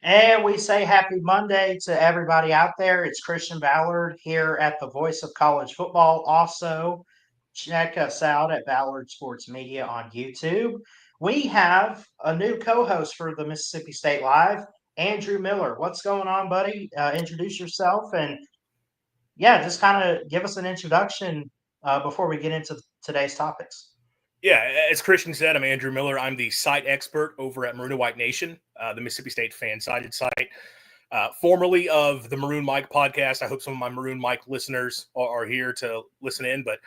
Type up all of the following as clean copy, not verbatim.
And we say happy Monday to everybody out there. It's Christian Ballard here at the Voice of College Football. Also, check us out at Ballard Sports Media on YouTube. We have a new co host for the Mississippi State Live, Andrew Miller. What's going on, buddy? Introduce yourself and, yeah, just kind of give us an introduction before we get into today's topics. Yeah, as Christian said, I'm Andrew Miller. I'm the site expert over at Maroon and White Nation, the Mississippi State fan-sided site, formerly of the Maroon Mike podcast. I hope some of my Maroon Mike listeners are here to listen in. But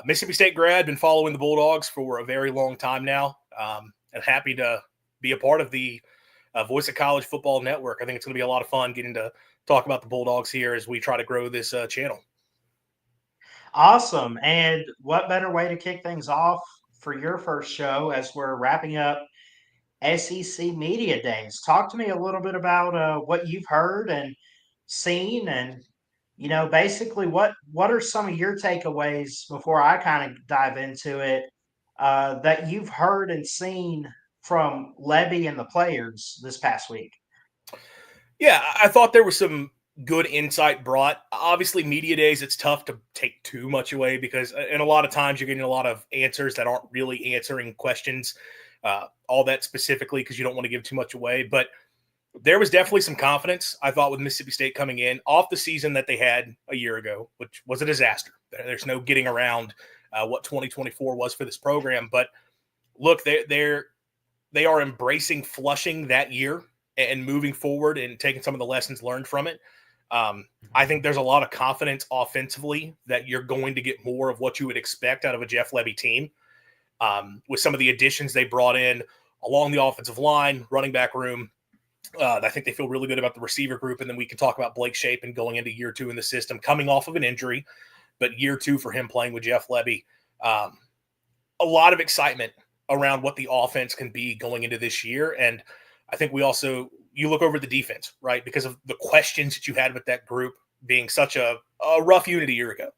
Mississippi State grad, been following the Bulldogs for a very long time now, and happy to be a part of the Voice of College Football Network. I think it's going to be a lot of fun getting to talk about the Bulldogs here as we try to grow this channel. Awesome. And what better way to kick things off for your first show as we're wrapping up SEC Media Days? Talk to me a little bit about what you've heard and seen, and basically what are some of your takeaways before I kind of dive into it that you've heard and seen from Levy and the players this past week? Yeah, I thought there was some good insight brought. Obviously, media days, it's tough to take too much away because, and a lot of times you're getting a lot of answers that aren't really answering questions all that specifically because you don't want to give too much away. But there was definitely some confidence, I thought, with Mississippi State coming in off the season that they had a year ago, which was a disaster. There's no getting around what 2024 was for this program. But look, they are embracing flushing that year and moving forward and taking some of the lessons learned from it. I think there's a lot of confidence offensively that you're going to get more of what you would expect out of a Jeff Levy team with some of the additions they brought in along the offensive line, running back room. I think they feel really good about the receiver group, and then we can talk about Blake Shapen going into year two in the system, coming off of an injury, but year two for him playing with Jeff Levy. A lot of excitement around what the offense can be going into this year, and I think you look over the defense, right, because of the questions that you had with that group being such a rough unit a year ago.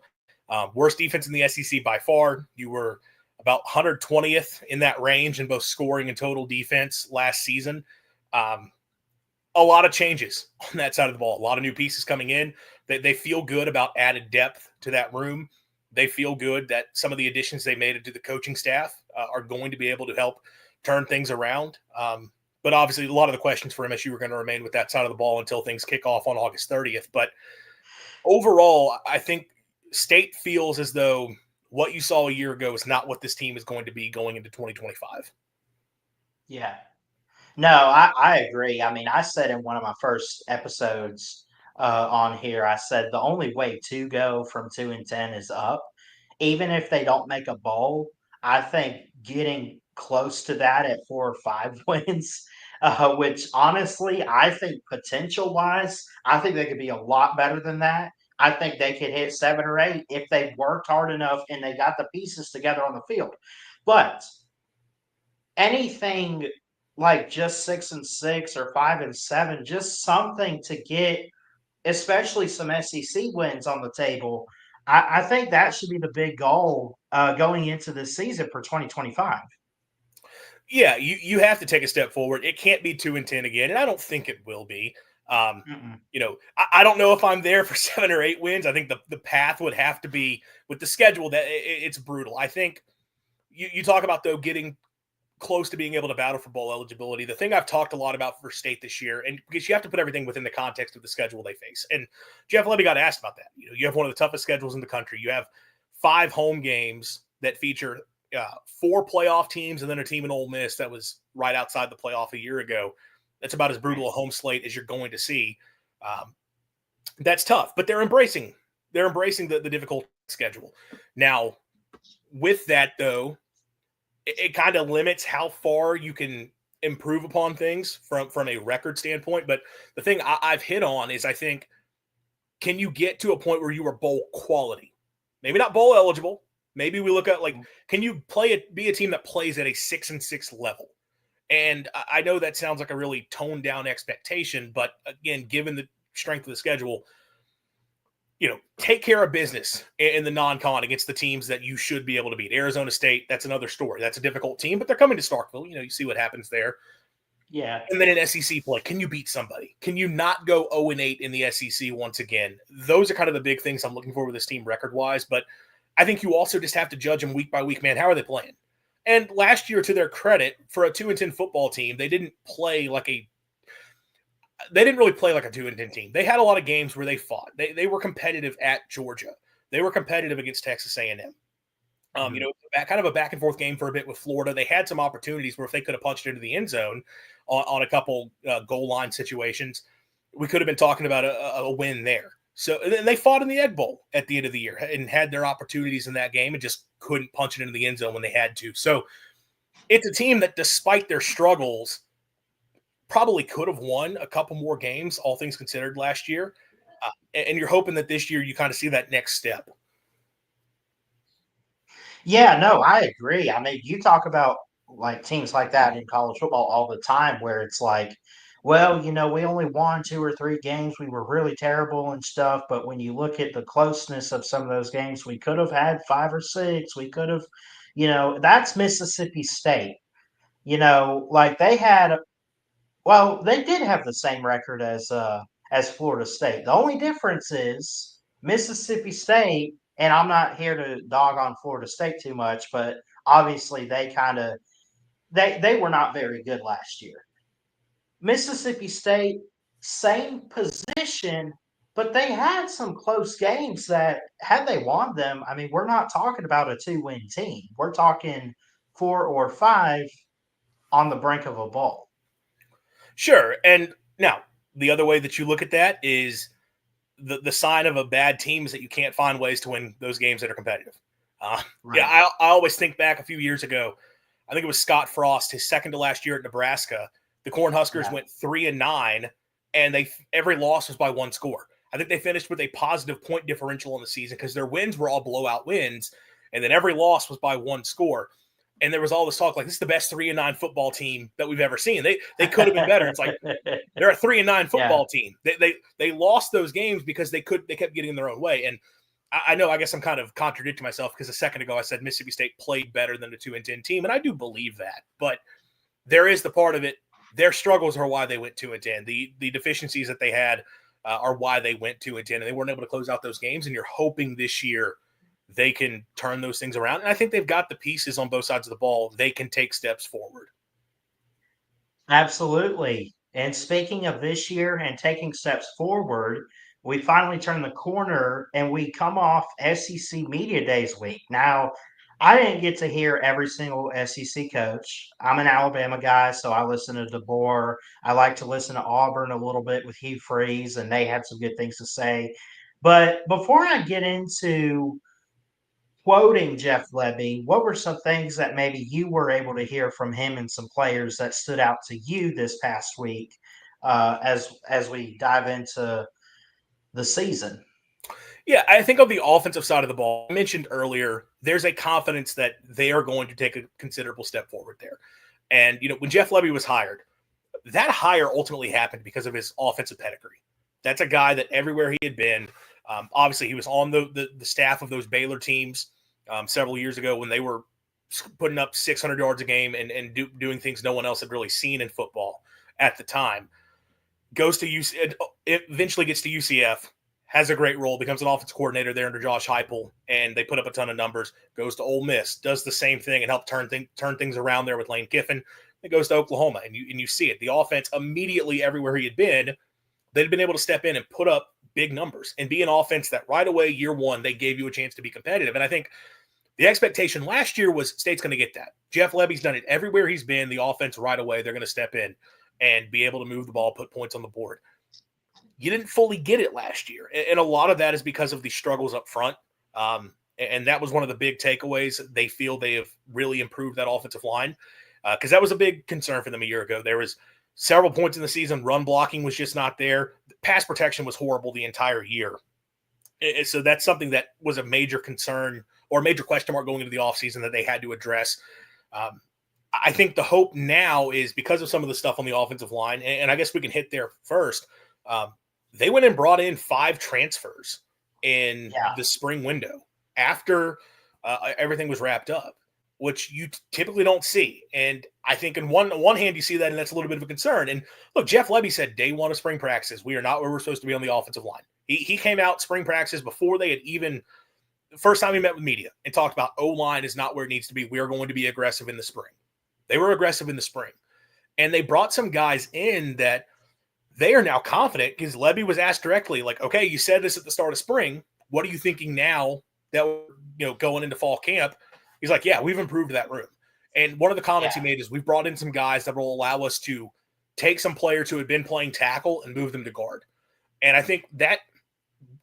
Worst defense in the SEC by far. You were about 120th in that range in both scoring and total defense last season. A lot of changes on that side of the ball. A lot of new pieces coming in. They feel good about added depth to that room. They feel good that some of the additions they made to the coaching staff are going to be able to help turn things around. But obviously, a lot of the questions for MSU are going to remain with that side of the ball until things kick off on August 30th. But overall, I think State feels as though what you saw a year ago is not what this team is going to be going into 2025. Yeah. No, I agree. I mean, I said in one of my first episodes on here, I said the only way to go from 2-10 is up. Even if they don't make a bowl, I think getting close to that at 4 or 5 wins, which honestly, I think potential wise, I think they could be a lot better than that. I think they could hit 7 or 8 if they worked hard enough and they got the pieces together on the field. But anything like just 6-6 or 5-7, just something to get, especially some SEC wins on the table. I think that should be the big goal going into this season for 2025. Yeah, you have to take a step forward. It can't be 2-10 again, and I don't think it will be. Mm-mm. I don't know if I'm there for 7 or 8 wins. I think the path would have to be with the schedule that it's brutal. I think you talk about, though, getting close to being able to battle for bowl eligibility. The thing I've talked a lot about for State this year, and because you have to put everything within the context of the schedule they face. And Jeff Levy got asked about that. You have one of the toughest schedules in the country. You have 5 home games that feature 4 playoff teams and then a team in Ole Miss that was right outside the playoff a year ago. That's about as brutal a home slate as you're going to see. That's tough, but they're embracing the difficult schedule. Now, with that, though, it kind of limits how far you can improve upon things from a record standpoint. But the thing I've hit on is I think, can you get to a point where you are bowl quality? Maybe not bowl eligible. Maybe we look at, like, can you be a team that plays at a 6-6 level? And I know that sounds like a really toned down expectation, but again, given the strength of the schedule, take care of business in the non-con against the teams that you should be able to beat. Arizona State, that's another story. That's a difficult team, but they're coming to Starkville. You see what happens there. Yeah. And then in SEC play, can you beat somebody? Can you not go 0-8 in the SEC once again? Those are kind of the big things I'm looking for with this team record-wise. But I think you also just have to judge them week by week, man. How are they playing? And last year, to their credit, for a 2-10 football team, they didn't really play like a 2-10 team. They had a lot of games where they fought. They were competitive at Georgia. They were competitive against Texas A&M. Mhm. Kind of a back and forth game for a bit with Florida. They had some opportunities where if they could have punched into the end zone on a couple goal line situations, we could have been talking about a win there. So and then they fought in the Egg Bowl at the end of the year and had their opportunities in that game and just couldn't punch it into the end zone when they had to. So it's a team that, despite their struggles, probably could have won a couple more games, all things considered, last year. And you're hoping that this year you kind of see that next step. Yeah, no, I agree. I mean, you talk about like teams like that in college football all the time where it's like, well, we only won two or three games. We were really terrible and stuff. But when you look at the closeness of some of those games, we could have had five or six. We could have, that's Mississippi State. Like they had, well, they did have the same record as Florida State. The only difference is Mississippi State, and I'm not here to dog on Florida State too much, but obviously they were not very good last year. Mississippi State, same position, but they had some close games that had they won them, I mean, we're not talking about a two-win team. We're talking four or five on the brink of a bowl. Sure. And now, the other way that you look at that is the sign of a bad team is that you can't find ways to win those games that are competitive. Yeah, Right. I always think back a few years ago. I think it was Scott Frost, his second to last year at Nebraska. The Cornhuskers Yeah. went 3-9, and every loss was by one score. I think they finished with a positive point differential in the season because their wins were all blowout wins, and then every loss was by one score. And there was all this talk like this is the best 3-9 football team that we've ever seen. They could have been better. It's like they're a 3-9 Yeah. football team. They lost those games because they kept getting in their own way. And I know I guess I'm kind of contradicting myself because a second ago I said Mississippi State played better than the 2-10 team, and I do believe that. But there is the part of it. Their struggles are why they went 2-10. The deficiencies that they had are why they went 2-10, and they weren't able to close out those games. And you're hoping this year they can turn those things around. And I think they've got the pieces on both sides of the ball. They can take steps forward. Absolutely. And speaking of this year and taking steps forward, we finally turn the corner and we come off SEC Media Days week. Now, I didn't get to hear every single SEC coach. I'm an Alabama guy, so I listen to DeBoer. I like to listen to Auburn a little bit with Hugh Freeze, and they had some good things to say. But before I get into quoting Jeff Lebby, what were some things that maybe you were able to hear from him and some players that stood out to you this past week as we dive into the season? Yeah, I think on the offensive side of the ball, I mentioned earlier, there's a confidence that they are going to take a considerable step forward there. And, when Jeff Lebby was hired, that hire ultimately happened because of his offensive pedigree. That's a guy that everywhere he had been, obviously he was on the staff of those Baylor teams several years ago when they were putting up 600 yards a game and doing things no one else had really seen in football at the time. Goes to UC, eventually gets to UCF, has a great role, becomes an offense coordinator there under Josh Heupel, and they put up a ton of numbers. Goes to Ole Miss, does the same thing and help turn things around there with Lane Kiffin. It goes to Oklahoma, and you see it. The offense immediately everywhere he had been, they'd been able to step in and put up big numbers and be an offense that right away, year one, they gave you a chance to be competitive. And I think the expectation last year was State's going to get that. Jeff Lebby's done it everywhere he's been. The offense right away, they're going to step in and be able to move the ball, put points on the board. You didn't fully get it last year. And a lot of that is because of the struggles up front. And that was one of the big takeaways. They feel they have really improved that offensive line because that was a big concern for them a year ago. There was several points in the season. Run blocking was just not there. Pass protection was horrible the entire year. And so that's something that was a major concern or a major question mark going into the offseason that they had to address. I think the hope now is because of some of the stuff on the offensive line, and I guess we can hit there first. They went and brought in 5 transfers in Yeah. the spring window after everything was wrapped up. which you typically don't see. And I think on one hand, you see that, and that's a little bit of a concern. And look, Jeff Lebby said day one of spring practices, we are not where we're supposed to be on the offensive line. He came out spring practices before they had even the first time he met with media and talked about O-line is not where it needs to be. We are going to be aggressive in the spring. They were aggressive in the spring. And they brought some guys in that they are now confident because Lebby was asked directly, like, okay, you said this at the start of spring. What are you thinking now that we're going into fall camp? He's like, yeah, we've improved that room. And one of the comments he Yeah, made is we've brought in some guys that will allow us to take some players who had been playing tackle and move them to guard. And I think that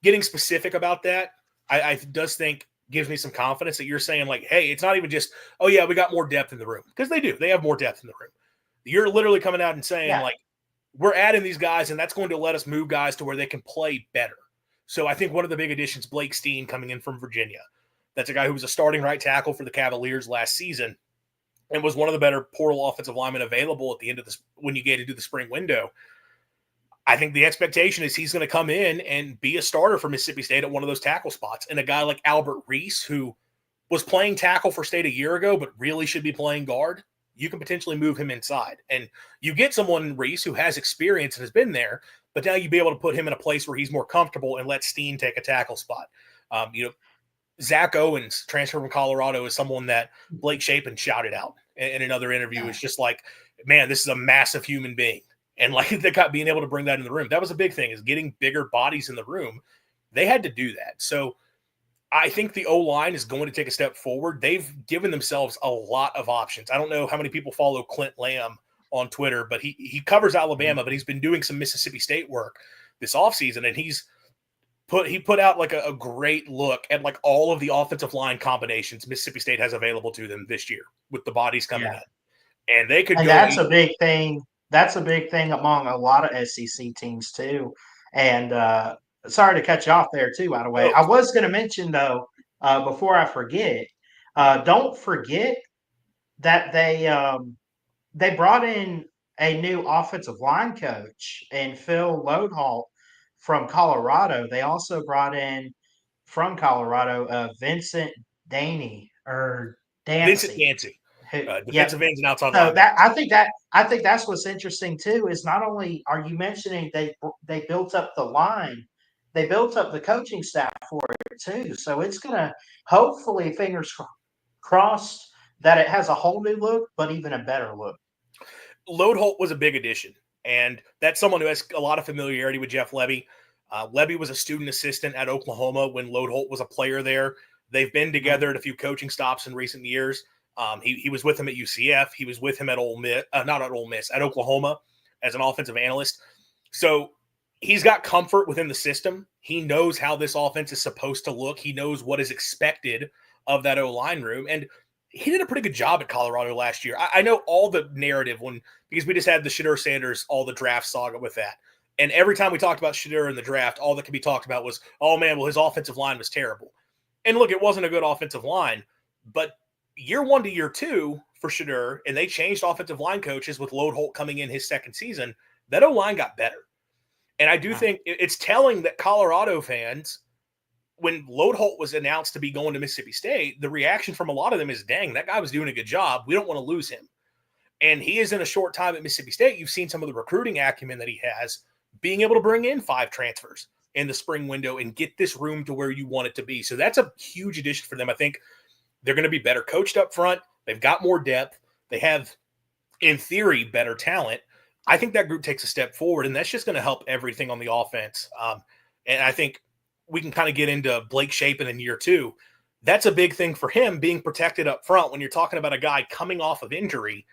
getting specific about that, I does think gives me some confidence that you're saying like, hey, it's not even just, oh yeah, we got more depth in the room because they do. They have more depth in the room. You're literally coming out and saying yeah, like, we're adding these guys, and that's going to let us move guys to where they can play better. So I think one of the big additions, Blake Steen coming in from Virginia. That's a guy who was a starting right tackle for the Cavaliers last season and was one of the better portal offensive linemen available at the end of this when you get into the spring window. I think the expectation is he's going to come in and be a starter for Mississippi State at one of those tackle spots. And a guy like Albert Reese, who was playing tackle for State a year ago, but really should be playing guard, you can potentially move him inside. And you get someone, Reese, who has experience and has been there, but now you'd be able to put him in a place where he's more comfortable and let Steen take a tackle spot. Zach Owens, transfer from Colorado, is someone that Blake Shapen shouted out in another interview. yeah. It's just like, man, this is a massive human being. And like they got being able to bring that in the room. That was a big thing, is getting bigger bodies in the room. They had to do that. So I think the O-line is going to take a step forward. They've given themselves a lot of options. I don't know how many people follow Clint Lamb on Twitter, but he covers Mhm. Alabama, but he's been doing some Mississippi State work this offseason, and he put out like a great look at like all of the offensive line combinations Mississippi State has available to them this year with the bodies coming Yeah. in. And they could And go that's eat. a big thing. That's a big thing among a lot of SEC teams too. And sorry to cut you off there too, by the way. No, I was going to mention though, before I forget, don't forget that they brought in a new offensive line coach and Phil Loadholt from Colorado. They also brought in from Colorado Vincent Daney or Vincent Dancy. Yancey, Who, defensive yep, ends and outside so linebacker. I think that's what's interesting too is not only are you mentioning they built up the line, they built up the coaching staff for it too. So it's gonna hopefully crossed that it has a whole new look, but even a better look. Load Holt was a big addition, and that's someone who has a lot of familiarity with Jeff Lebby. Lebby was a student assistant at Oklahoma when Load Holt was a player there. They've been Mhm. together at a few coaching stops in recent years. He was with him at UCF. He was with him at Ole Miss, not at Ole Miss, at Oklahoma as an offensive analyst. So he's got comfort within the system. He knows how this offense is supposed to look. He knows what is expected of that O line room, and he did a pretty good job at Colorado last year. I know all the narrative because we just had the Shadur Sanders, all the draft saga with that. And every time we talked about Shadur in the draft, all that could be talked about was, oh man, well, his offensive line was terrible. And look, it wasn't a good offensive line, but year one to year two for Shadur, and they changed offensive line coaches with Load Holt coming in his second season, that O line got better. And I do Yeah. think it's telling that Colorado fans, when Load Holt was announced to be going to Mississippi State, the reaction from a lot of them is, dang, that guy was doing a good job. We don't want to lose him. And he is in a short time at Mississippi State. You've seen some of the recruiting acumen that he has, being able to bring in 5 transfers in the spring window and get this room to where you want it to be. So that's a huge addition for them. I think they're going to be better coached up front. They've got more depth. They have, in theory, better talent. I think that group takes a step forward, and that's just going to help everything on the offense. And I think we can kind of get into Blake Shapen in year two. That's a big thing for him, being protected up front. When you're talking about a guy coming off of injury,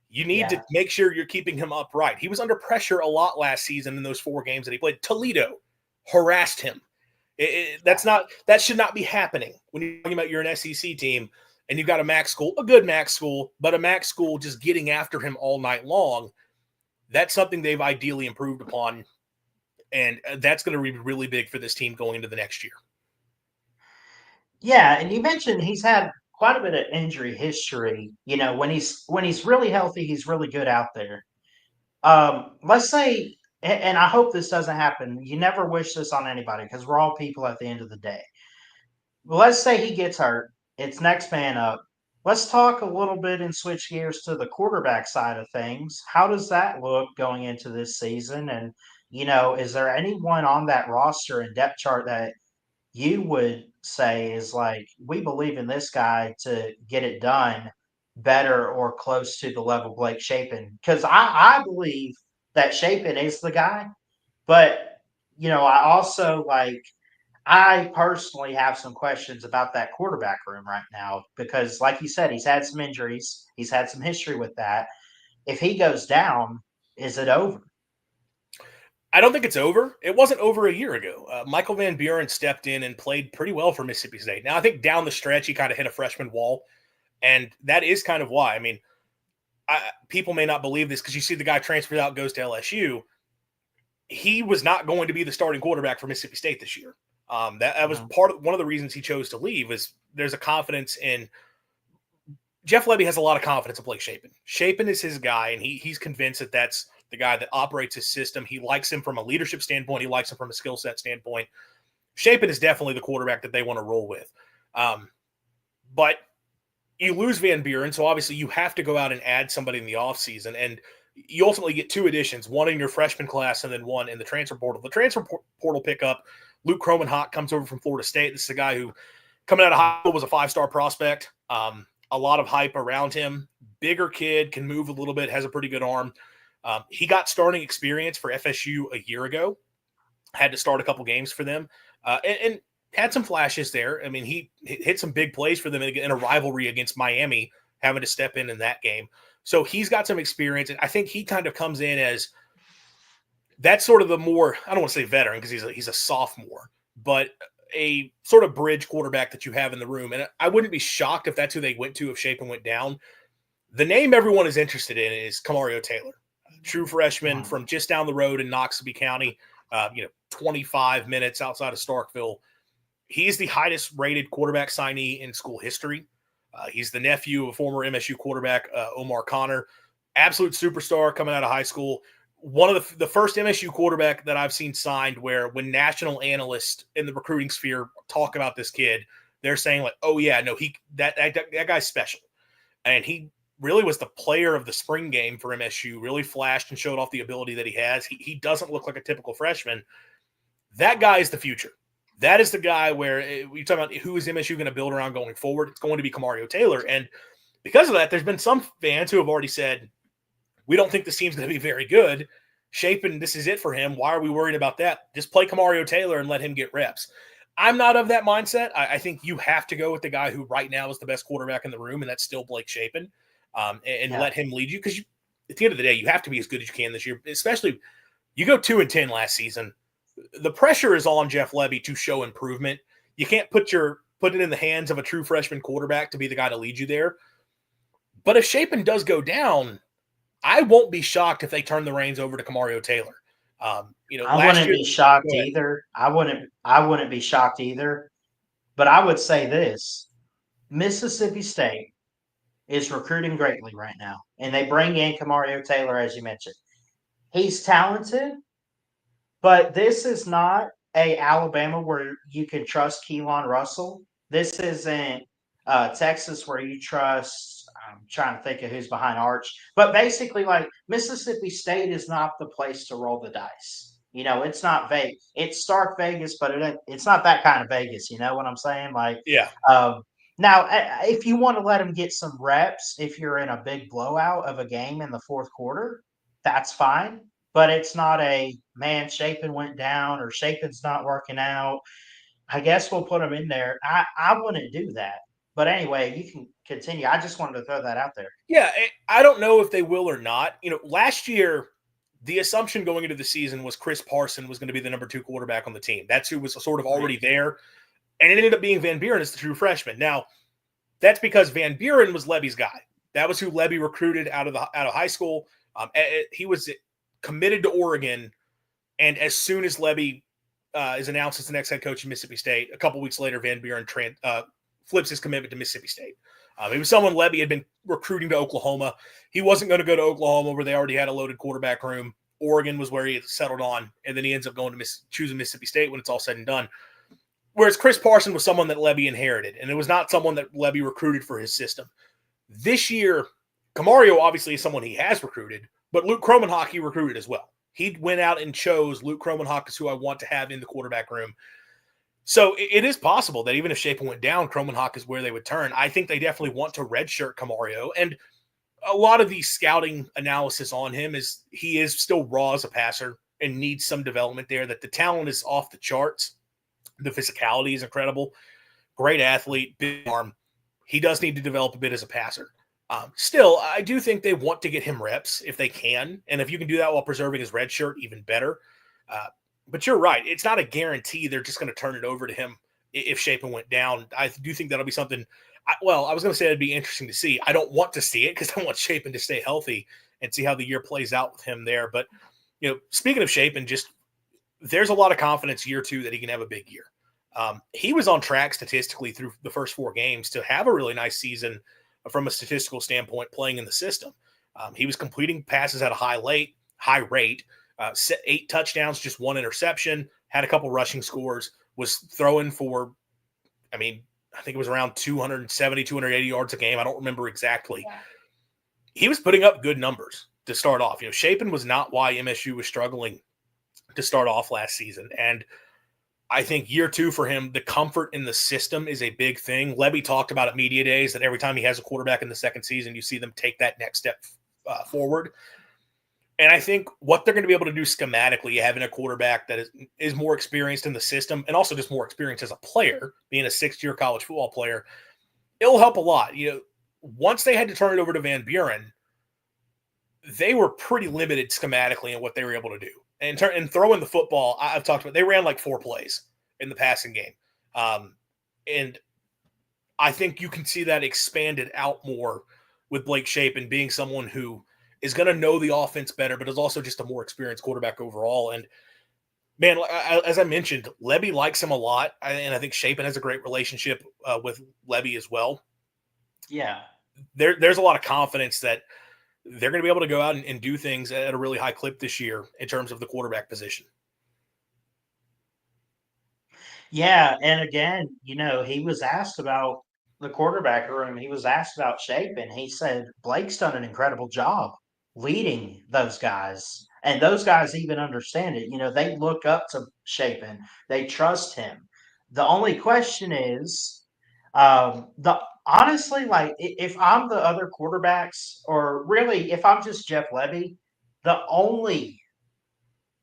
you need to Yeah. make sure you're keeping him upright. He was under pressure a lot last season in those 4 games that he played. Toledo harassed him. That should not be happening when you're talking about you're an SEC team and you've got a MAC school, a good MAC school, but a MAC school just getting after him all night long. That's something they've ideally improved upon, and that's going to be really big for this team going into the next year. Yeah, and you mentioned he's had quite a bit of injury history. You know, when he's really healthy, he's really good out there. Let's say, and I hope this doesn't happen. You never wish this on anybody because we're all people at the end of the day. Let's say he gets hurt. It's next man up. Let's talk a little bit and switch gears to the quarterback side of things. How does that look going into this season? And, is there anyone on that roster and depth chart that you would say is like, we believe in this guy to get it done better or close to the level Blake Shapen? Because I believe that Shapen is the guy, but, I also like, I personally have some questions about that quarterback room right now because, like you said, he's had some injuries. He's had some history with that. If he goes down, is it over? I don't think it's over. It wasn't over a year ago. Michael Van Buren stepped in and played pretty well for Mississippi State. Now, I think down the stretch, he kind of hit a freshman wall, and that is kind of why. I mean, people may not believe this because you see the guy transfers out, goes to LSU. He was not going to be the starting quarterback for Mississippi State this year. That was Mhm. one of the reasons he chose to leave. Is there's a confidence in Jeff Lebby has a lot of confidence in Blake Shapen. Shapen is his guy, and he's convinced that that's the guy that operates his system. He likes him from a leadership standpoint. He likes him from a skill set standpoint. Shapen is definitely the quarterback that they want to roll with. But you lose Van Buren, so obviously you have to go out and add somebody in the offseason. And you ultimately get two additions, one in your freshman class and then one in the transfer portal. The transfer portal pickup, Luke Croman comes over from Florida State. This is a guy who, coming out of high school, was a five-star prospect. A lot of hype around him. Bigger kid, can move a little bit, has a pretty good arm. He got starting experience for FSU a year ago, had to start a couple games for them, and had some flashes there. I mean, he hit some big plays for them in a rivalry against Miami, having to step in that game. So he's got some experience, and I think he kind of comes in as that's sort of the more, I don't want to say veteran because he's a sophomore, but a sort of bridge quarterback that you have in the room. And I wouldn't be shocked if that's who they went to if Shapen went down. The name everyone is interested in is Camario Taylor, true freshman Mhm. from just down the road in Noxubee County, 25 minutes outside of Starkville. He's the highest rated quarterback signee in school history. He's the nephew of a former MSU quarterback, Omar Connor, absolute superstar coming out of high school. One of the first MSU quarterback that I've seen signed where when national analysts in the recruiting sphere talk about this kid, they're saying like, oh yeah, no, that guy's special. And he really was the player of the spring game for MSU, really flashed and showed off the ability that he has. He doesn't look like a typical freshman. That guy is the future. That is the guy where we talk about who is MSU going to build around going forward. It's going to be Camario Taylor. And because of that, there's been some fans who have already said, we don't think this team's going to be very good. Shapen, this is it for him. Why are we worried about that? Just play Camario Taylor and let him get reps. I'm not of that mindset. I think you have to go with the guy who right now is the best quarterback in the room, and that's still Blake Shapen, and Yeah. let him lead you. Because at the end of the day, you have to be as good as you can this year. Especially, you go 2-10 last season. The pressure is on Jeff Lebby to show improvement. You can't put it in the hands of a true freshman quarterback to be the guy to lead you there. But if Shapen does go down, I won't be shocked if they turn the reins over to Camario Taylor. I Last wouldn't year, be shocked go ahead. either. I wouldn't be shocked either. But I would say this: Mississippi State is recruiting greatly right now, and they bring in Camario Taylor, as you mentioned. He's talented, but this is not a Alabama where you can trust Keelan Russell. This isn't Texas where you trust. I'm trying to think of who's behind Arch, but basically, like Mississippi State is not the place to roll the dice. It's not Vegas. It's Stark Vegas, but it's not that kind of Vegas. You know what I'm saying? Like, Yeah, um, now, if you want to let them get some reps, if you're in a big blowout of a game in the fourth quarter, that's fine. But it's not a man. Shapen went down or Shapen's not working out. I guess we'll put him in there. I wouldn't do that. But anyway, you can continue. I just wanted to throw that out there. yeah. I don't know if they will or not. Last year, the assumption going into the season was Chris Parson was going to be the number 2 quarterback on the team. That's who was sort of Right. already there, and it ended up being Van Buren as the true freshman. Now, that's because Van Buren was Lebby's guy. That was who Lebby recruited out of high school. He was committed to Oregon, and as soon as Lebby is announced as the next head coach of Mississippi State, a couple weeks later, Van Buren flips his commitment to Mississippi State. He was someone Lebby had been recruiting to Oklahoma. He wasn't going to go to Oklahoma where they already had a loaded quarterback room. Oregon was where he had settled on, and then he ends up going to choosing Mississippi State when it's all said and done. Whereas Chris Parson was someone that Lebby inherited, and it was not someone that Lebby recruited for his system. This year, Camario obviously is someone he has recruited, but Luke Kromenhoek he recruited as well. He went out and chose Luke Kromenhoek is who I want to have in the quarterback room. So it is possible that even if Shapen went down, Kromenhoek is where they would turn. I think they definitely want to redshirt Camario. And a lot of the scouting analysis on him is he is still raw as a passer and needs some development there, that the talent is off the charts. The physicality is incredible. Great athlete, big arm. He does need to develop a bit as a passer. Still, I do think they want to get him reps if they can. And if you can do that while preserving his red shirt, even better. But you're right. It's not a guarantee they're just going to turn it over to him if Shapen went down. I do think that'll be something. I was going to say it'd be interesting to see. I don't want to see it because I want Shapen to stay healthy and see how the year plays out with him there. But, speaking of Shapen, there's a lot of confidence year 2 that he can have a big year. He was on track statistically through the first 4 games to have a really nice season from a statistical standpoint playing in the system. He was completing passes at a high rate, 8 touchdowns, just 1 interception, had a couple rushing scores, was throwing for, I think it was around 270, 280 yards a game. I don't remember exactly. Yeah. He was putting up good numbers to start off. Shapen was not why MSU was struggling to start off last season. And I think year 2 for him, the comfort in the system is a big thing. Levy talked about at media days that every time he has a quarterback in the second season, you see them take that next step forward. And I think what they're going to be able to do schematically, having a quarterback that is more experienced in the system and also just more experienced as a player, being a 6th-year college football player, it'll help a lot. Once they had to turn it over to Van Buren, they were pretty limited schematically in what they were able to do. And throwing the football, I've talked about, they ran like 4 plays in the passing game. And I think you can see that expanded out more with Blake Shapen being someone who is going to know the offense better, but is also just a more experienced quarterback overall. And, man, as I mentioned, Levy likes him a lot, and I think Shapen has a great relationship with Levy as well. Yeah. There's a lot of confidence that they're going to be able to go out and do things at a really high clip this year in terms of the quarterback position. Yeah, and again, he was asked about the quarterback room. He was asked about Shapen. He said Blake's done an incredible job leading those guys, and those guys even understand it. They look up to Shapen. They trust him. The only question is, the honestly, like if I'm the other quarterbacks, or really if I'm just Jeff Levy, the only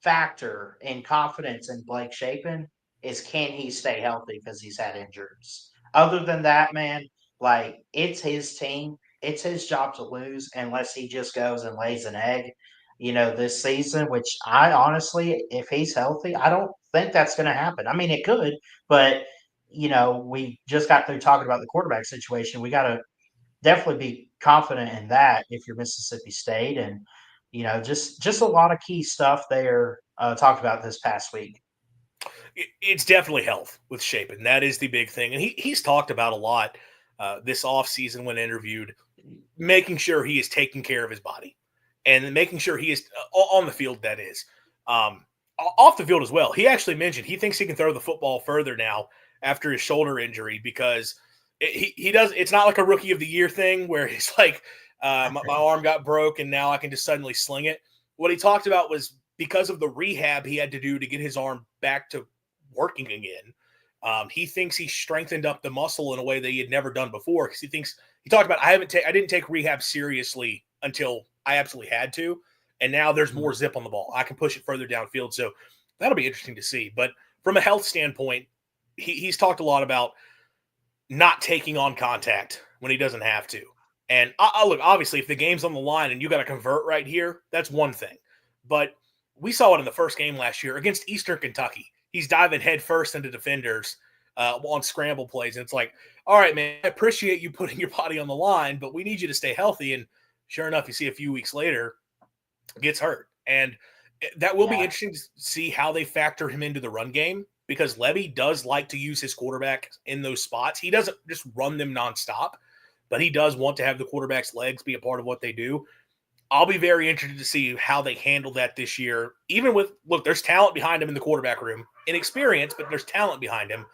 factor in confidence in Blake Shapen is can he stay healthy because he's had injuries. Other than that, man, like it's his team. It's his job to lose unless he just goes and lays an egg, this season, which I honestly, if he's healthy, I don't think that's going to happen. I mean, it could, but, we just got through talking about the quarterback situation. We got to definitely be confident in that if you're Mississippi State, and just a lot of key stuff there talked about this past week. It's definitely health with Shapen. That is the big thing, and he's talked about a lot this offseason when interviewed, making sure he is taking care of his body and making sure he is on the field. That is off the field as well. He actually mentioned he thinks he can throw the football further now after his shoulder injury because he does. It's not like a rookie of the year thing where he's like, my arm got broke and now I can just suddenly sling it. What he talked about was because of the rehab he had to do to get his arm back to working again. He thinks he strengthened up the muscle in a way that he had never done before because he talked about I didn't take rehab seriously until I absolutely had to, and now there's more zip on the ball. I can push it further downfield, so that'll be interesting to see. But from a health standpoint, he's talked a lot about not taking on contact when he doesn't have to. And look, obviously, if the game's on the line and you got to convert right here, that's one thing. But we saw it in the first game last year against Eastern Kentucky. He's diving headfirst into defenders on scramble plays. And it's like, all right, man, I appreciate you putting your body on the line, but we need you to stay healthy. And sure enough, you see a few weeks later, gets hurt. And that will be interesting to see how they factor him into the run game because Levy does like to use his quarterback in those spots. He doesn't just run them nonstop, but he does want to have the quarterback's legs be a part of what they do. I'll be very interested to see how they handle that this year. Even with, look, there's talent behind him in the quarterback room, inexperience, but there's talent behind him.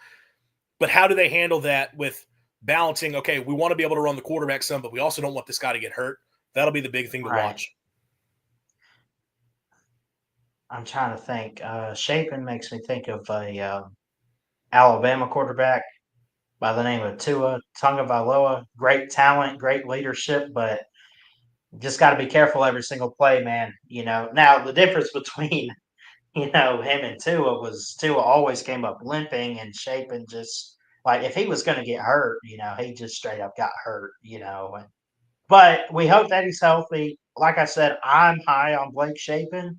But how do they handle that with balancing, okay, we want to be able to run the quarterback some, but we also don't want this guy to get hurt. That'll be the big thing to Right. watch. I'm trying to think. Shapen makes me think of a Alabama quarterback by the name of Tua Tagovailoa. Great talent, great leadership, but just got to be careful every single play, man. Now the difference between him and Tua always came up limping and Shapen just like if he was going to get hurt, he just straight up got hurt. But we hope that he's healthy. Like I said, I'm high on Blake Shapen.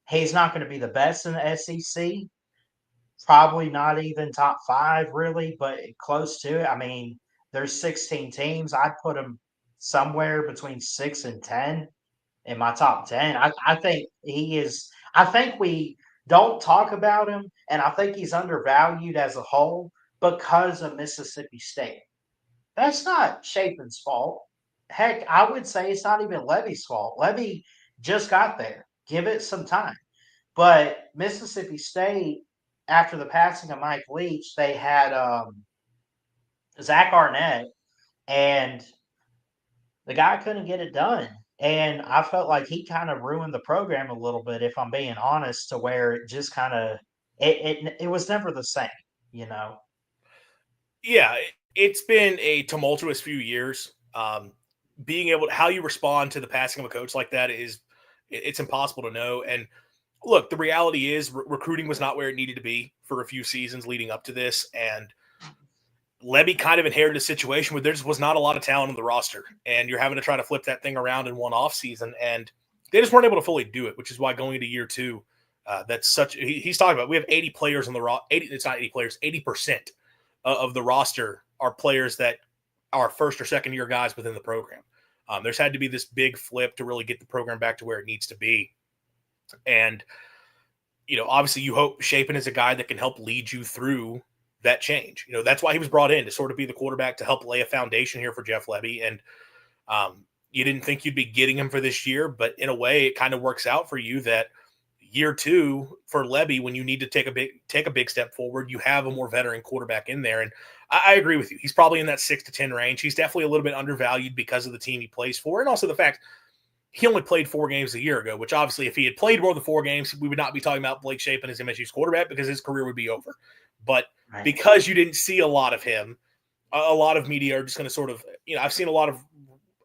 He's not going to be the best in the SEC. Probably not even top five, really, but close to it. I mean, there's 16 teams. I'd put him somewhere between 6 and 10 in my top 10. I think he is. I think we don't talk about him, and I think he's undervalued as a whole because of Mississippi State. That's not Shapen's fault. Heck, I would say it's not even Levy's fault. Levy just got there. Give it some time. But Mississippi State, after the passing of Mike Leach, they had Zach Arnett, and the guy couldn't get it done. And I felt like he kind of ruined the program a little bit, if I'm being honest, to where it just kind of it was never the same. Yeah, it's been a tumultuous few years. Being able to, how you respond to the passing of a coach like that it's impossible to know. And look, the reality is recruiting was not where it needed to be for a few seasons leading up to this. And Levy kind of inherited a situation where there just was not a lot of talent on the roster, and you're having to try to flip that thing around in one off season, and they just weren't able to fully do it, which is why going into year two, that's such. He's talking about we have 80 players on the 80. It's not 80 players. 80% of the roster are players that are first or second year guys within the program. There's had to be this big flip to really get the program back to where it needs to be, and obviously you hope Shapen is a guy that can help lead you through that change. That's why he was brought in, to sort of be the quarterback to help lay a foundation here for Jeff Levy. And you didn't think you'd be getting him for this year, but in a way it kind of works out for you that year two for Levy, when you need to take a big step forward, you have a more veteran quarterback in there. And I agree with you. He's probably in that 6 to 10 range. He's definitely a little bit undervalued because of the team he plays for. And also the fact he only played 4 games a year ago, which obviously if he had played more than 4 games, we would not be talking about Blake Shapen as MSU's quarterback because his career would be over. But Right. because you didn't see a lot of him, a lot of media are just going to sort of, I've seen a lot of,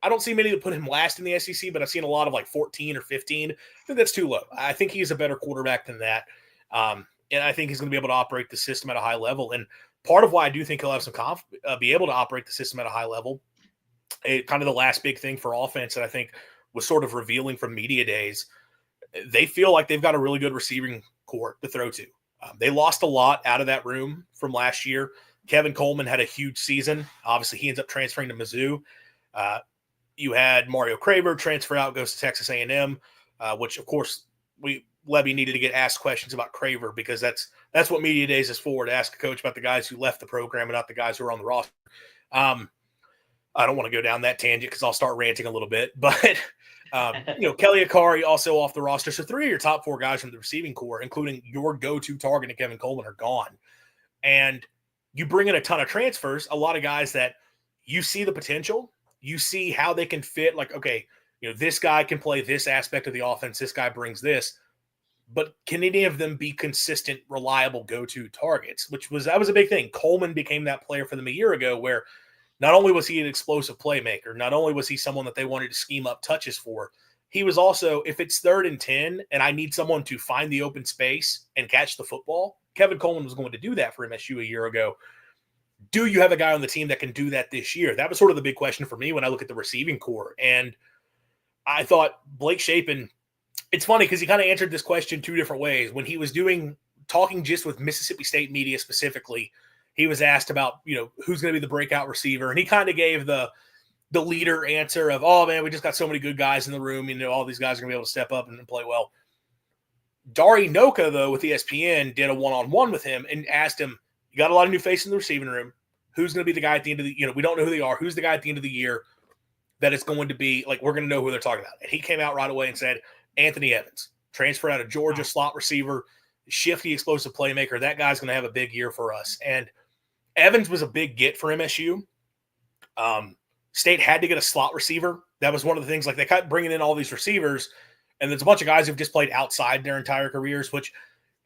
I don't see many that put him last in the SEC, but I've seen a lot of like 14 or 15. I think that's too low. I think he's a better quarterback than that. And I think he's going to be able to operate the system at a high level. And part of why I do think he'll have some be able to operate the system at a high level, kind of the last big thing for offense that I think was sort of revealing from media days, they feel like they've got a really good receiving core to throw to. They lost a lot out of that room from last year. Kevin Coleman had a huge season. Obviously, he ends up transferring to Mizzou. You had Mario Craver transfer out, goes to Texas A&M, which, of course, Levy needed to get asked questions about Craver because that's what media days is for, to ask a coach about the guys who left the program and not the guys who are on the roster. I don't want to go down that tangent because I'll start ranting a little bit, but Kelly Akari also off the roster. So 3 of your top 4 guys from the receiving core, including your go-to target and Kevin Coleman, are gone. And you bring in a ton of transfers, a lot of guys that you see the potential, you see how they can fit. Like, okay, this guy can play this aspect of the offense. This guy brings this, but can any of them be consistent, reliable go-to targets? That was a big thing. Coleman became that player for them a year ago where not only was he an explosive playmaker, not only was he someone that they wanted to scheme up touches for, he was also, if it's 3rd and 10 and I need someone to find the open space and catch the football, Kevin Coleman was going to do that for MSU a year ago. Do you have a guy on the team that can do that this year? That was sort of the big question for me when I look at the receiving core. And I thought Blake Shapen, it's funny because he kind of answered this question 2 different ways. When he was talking just with Mississippi State media specifically, he was asked about, who's going to be the breakout receiver. And he kind of gave the leader answer of, oh, man, we just got so many good guys in the room. All these guys are going to be able to step up and play well. Dari Noka, though, with ESPN, did a one-on-one with him and asked him, you got a lot of new faces in the receiving room. Who's going to be the guy at the end of the, we don't know who they are. Who's the guy at the end of the year that is going to be, like, we're going to know who they're talking about? And he came out right away and said, Anthony Evans, transferred out of Georgia, slot receiver, shifty, explosive playmaker. That guy's going to have a big year for us. And Evans was a big get for MSU. State had to get a slot receiver. That was one of the things. Like they kept bringing in all these receivers, and there's a bunch of guys who've just played outside their entire careers, which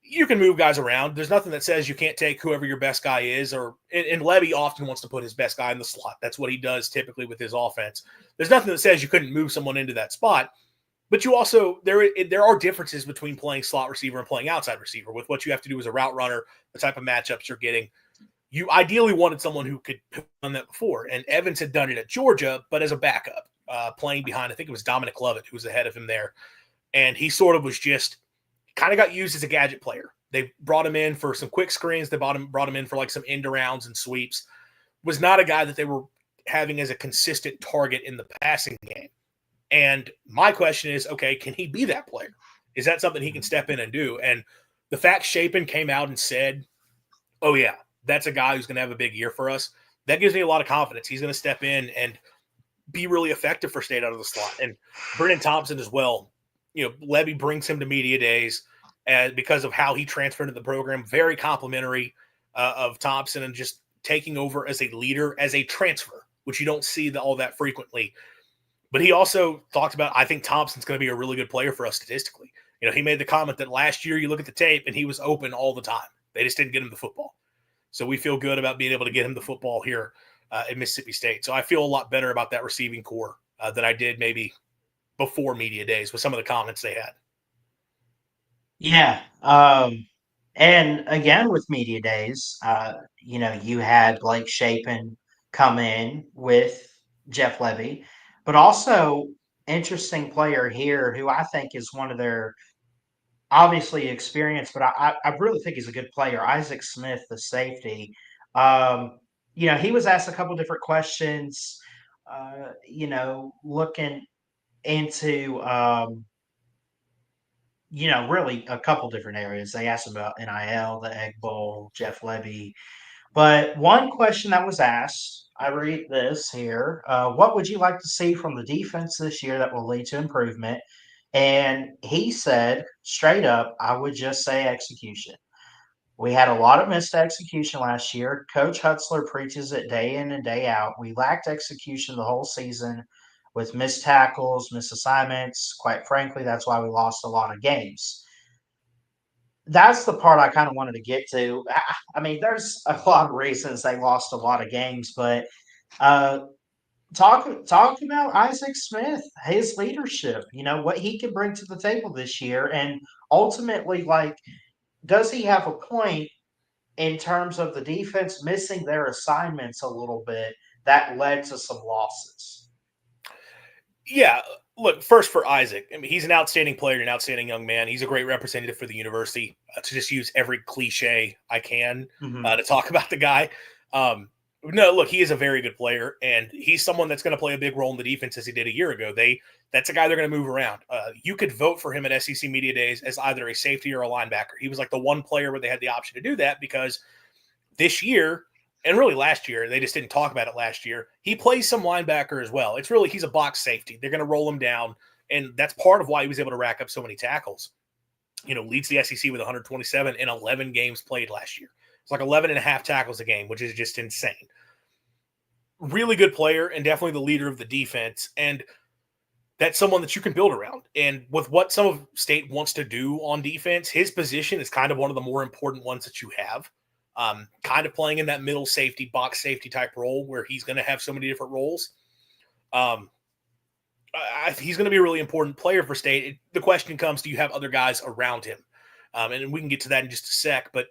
you can move guys around. There's nothing that says you can't take whoever your best guy is. And Levy often wants to put his best guy in the slot. That's what he does typically with his offense. There's nothing that says you couldn't move someone into that spot. But you also there are differences between playing slot receiver and playing outside receiver. With what you have to do as a route runner, the type of matchups you're getting. You ideally wanted someone who could have done that before, and Evans had done it at Georgia, but as a backup, playing behind. I think it was Dominic Lovett who was ahead of him there, and he sort of was just kind of got used as a gadget player. They brought him in for some quick screens. They brought him in for like some end arounds and sweeps. Was not a guy that they were having as a consistent target in the passing game. And my question is, okay, can he be that player? Is that something he can step in and do? And the fact Shapen came out and said, oh, yeah, that's a guy who's going to have a big year for us, that gives me a lot of confidence. He's going to step in and be really effective for State out of the slot. And Brennan Thompson as well. Levy brings him to media days because of how he transferred into the program. Very complimentary of Thompson and just taking over as a leader, as a transfer, which you don't see all that frequently. But he also talked about, I think Thompson's going to be a really good player for us statistically. He made the comment that last year you look at the tape and he was open all the time. They just didn't get him the football. So we feel good about being able to get him the football here at Mississippi State. So I feel a lot better about that receiving core than I did maybe before media days with some of the comments they had. Yeah. And again, with media days, you had Blake Shapen come in with Jeff Levy, but also interesting player here who I think is one of their obviously experienced, but I really think he's a good player. Isaac Smith, the safety. He was asked a couple different questions, looking into really a couple different areas. They asked him about NIL, the Egg Bowl, Jeff Levy. But one question that was asked, I read this here. What would you like to see from the defense this year that will lead to improvement? And he said, straight up, I would just say execution. We had a lot of missed execution last year. Coach Hutzler preaches it day in and day out. We lacked execution the whole season with missed tackles, missed assignments. Quite frankly, that's why we lost a lot of games. That's the part I kind of wanted to get to. I mean, there's a lot of reasons they lost a lot of games, but uh, talk about Isaac Smith, his leadership. What he can bring to the table this year, and ultimately, like, does he have a point in terms of the defense missing their assignments a little bit that led to some losses? Yeah, look, first for Isaac. I mean, he's an outstanding player, an outstanding young man. He's a great representative for the university. To just use every cliche I can Mm-hmm. to talk about the guy. No, look, he is a very good player, and he's someone that's going to play a big role in the defense as he did a year ago. That's a guy they're going to move around. You could vote for him at SEC Media Days as either a safety or a linebacker. He was like the one player where they had the option to do that because this year, and really last year, they just didn't talk about it last year, he plays some linebacker as well. He's a box safety. They're going to roll him down, and that's part of why he was able to rack up so many tackles. Leads the SEC with 127 in 11 games played last year. It's like 11 and a half tackles a game, which is just insane. Really good player and definitely the leader of the defense. And that's someone that you can build around. And with what some of State wants to do on defense, his position is kind of one of the more important ones that you have. Kind of playing in that middle safety, box safety type role where he's going to have so many different roles. He's going to be a really important player for State. The question comes, do you have other guys around him? And we can get to that in just a sec. But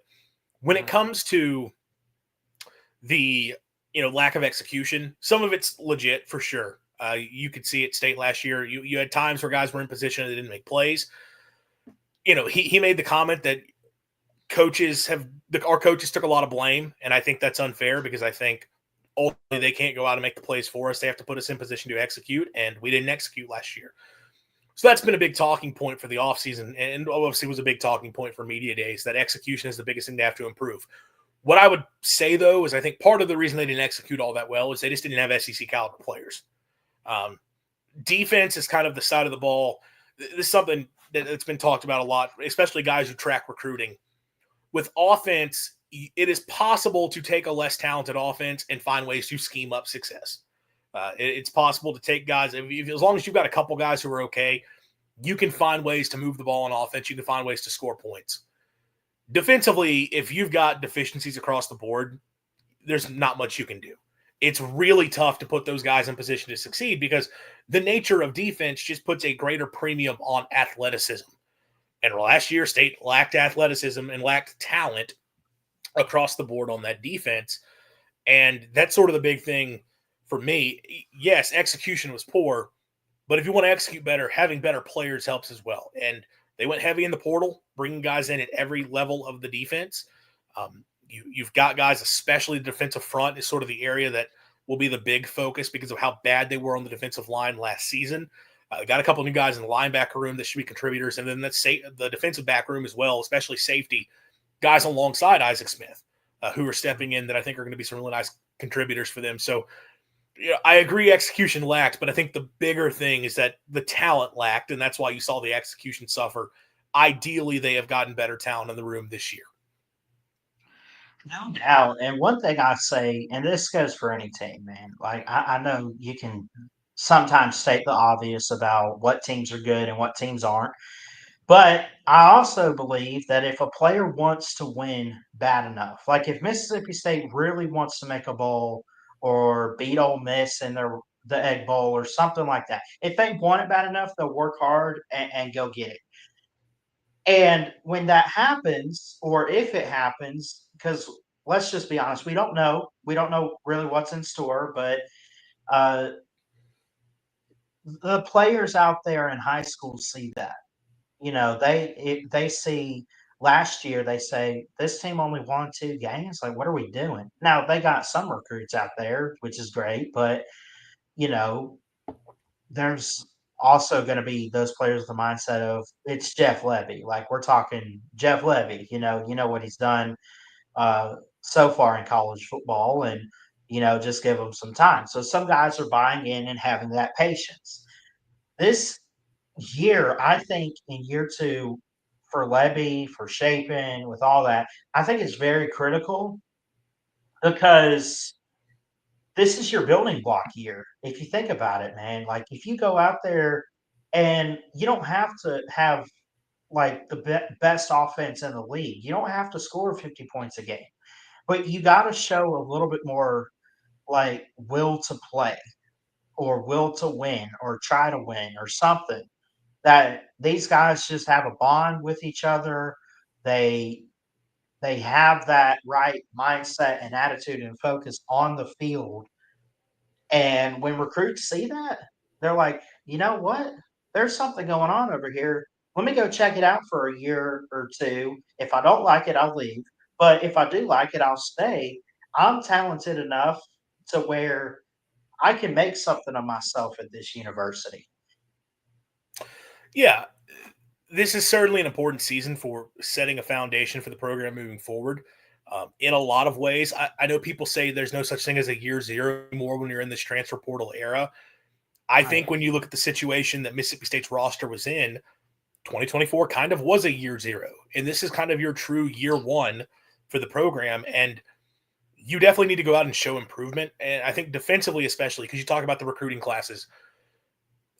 when it comes to the lack of execution, some of it's legit for sure. You could see it State last year. You had times where guys were in position and they didn't make plays. He made the comment that our coaches took a lot of blame, and I think that's unfair because I think ultimately they can't go out and make the plays for us. They have to put us in position to execute, and we didn't execute last year. So that's been a big talking point for the offseason, and obviously was a big talking point for media days, that execution is the biggest thing they have to improve. What I would say, though, is I think part of the reason they didn't execute all that well is they just didn't have SEC caliber players. Defense is kind of the side of the ball. This is something that's been talked about a lot, especially guys who track recruiting. With offense, it is possible to take a less talented offense and find ways to scheme up success. It's possible to take guys, as long as you've got a couple guys who are okay, you can find ways to move the ball on offense. You can find ways to score points. Defensively, if you've got deficiencies across the board, there's not much you can do. It's really tough to put those guys in position to succeed because the nature of defense just puts a greater premium on athleticism. And last year, State lacked athleticism and lacked talent across the board on that defense. And that's sort of the big thing for me. Yes, execution was poor, but if you want to execute better, having better players helps as well. And they went heavy in the portal, bringing guys in at every level of the defense. You've got guys, especially the defensive front, is sort of the area that will be the big focus because of how bad they were on the defensive line last season. Got a couple new guys in the linebacker room that should be contributors, and then the defensive back room as well, especially safety, guys alongside Isaac Smith who are stepping in that I think are going to be some really nice contributors for them. So I agree execution lacked, but I think the bigger thing is that the talent lacked, and that's why you saw the execution suffer. Ideally, they have gotten better talent in the room this year. No doubt. And one thing I say, and this goes for any team, man, like I know you can sometimes state the obvious about what teams are good and what teams aren't. But I also believe that if a player wants to win bad enough, like if Mississippi State really wants to make a bowl or beat Ole Miss in the Egg Bowl or something like that, if they want it bad enough, they'll work hard and go get it. And when that happens, or if it happens, because let's just be honest, we don't know really what's in store, but uh, the players out there in high school see that. You know, they see last year, they say, "This team only won 2 games, like, what are we doing?" Now, they got some recruits out there, which is great, but, you know, there's also gonna be those players with the mindset of, "It's Jeff Levy," like, we're talking Jeff Levy, you know what he's done, so far in college football and, just give him some time. So some guys are buying in and having that patience. This year, I think in year 2 for Levy, for Shapen, with all that, I think it's very critical because this is your building block year. If you think about it, man, like if you go out there and you don't have to have like the best offense in the league, you don't have to score 50 points a game, but you got to show a little bit more like will to play or will to win or try to win or something that these guys just have a bond with each other. They they have that right mindset and attitude and focus on the field. And when recruits see that, they're like, you know what? There's something going on over here. Let me go check it out for a year or two. If I don't like it, I'll leave. But if I do like it, I'll stay. I'm talented enough to where I can make something of myself at this university. Yeah, this is certainly an important season for setting a foundation for the program moving forward. In a lot of ways, I know people say there's no such thing as a year zero anymore when you're in this transfer portal era. I Right. think when you look at the situation that Mississippi State's roster was in, 2024 kind of was a year zero. And this is kind of your true year one for the program. And you definitely need to go out and show improvement. And I think defensively, especially because you talk about the recruiting classes,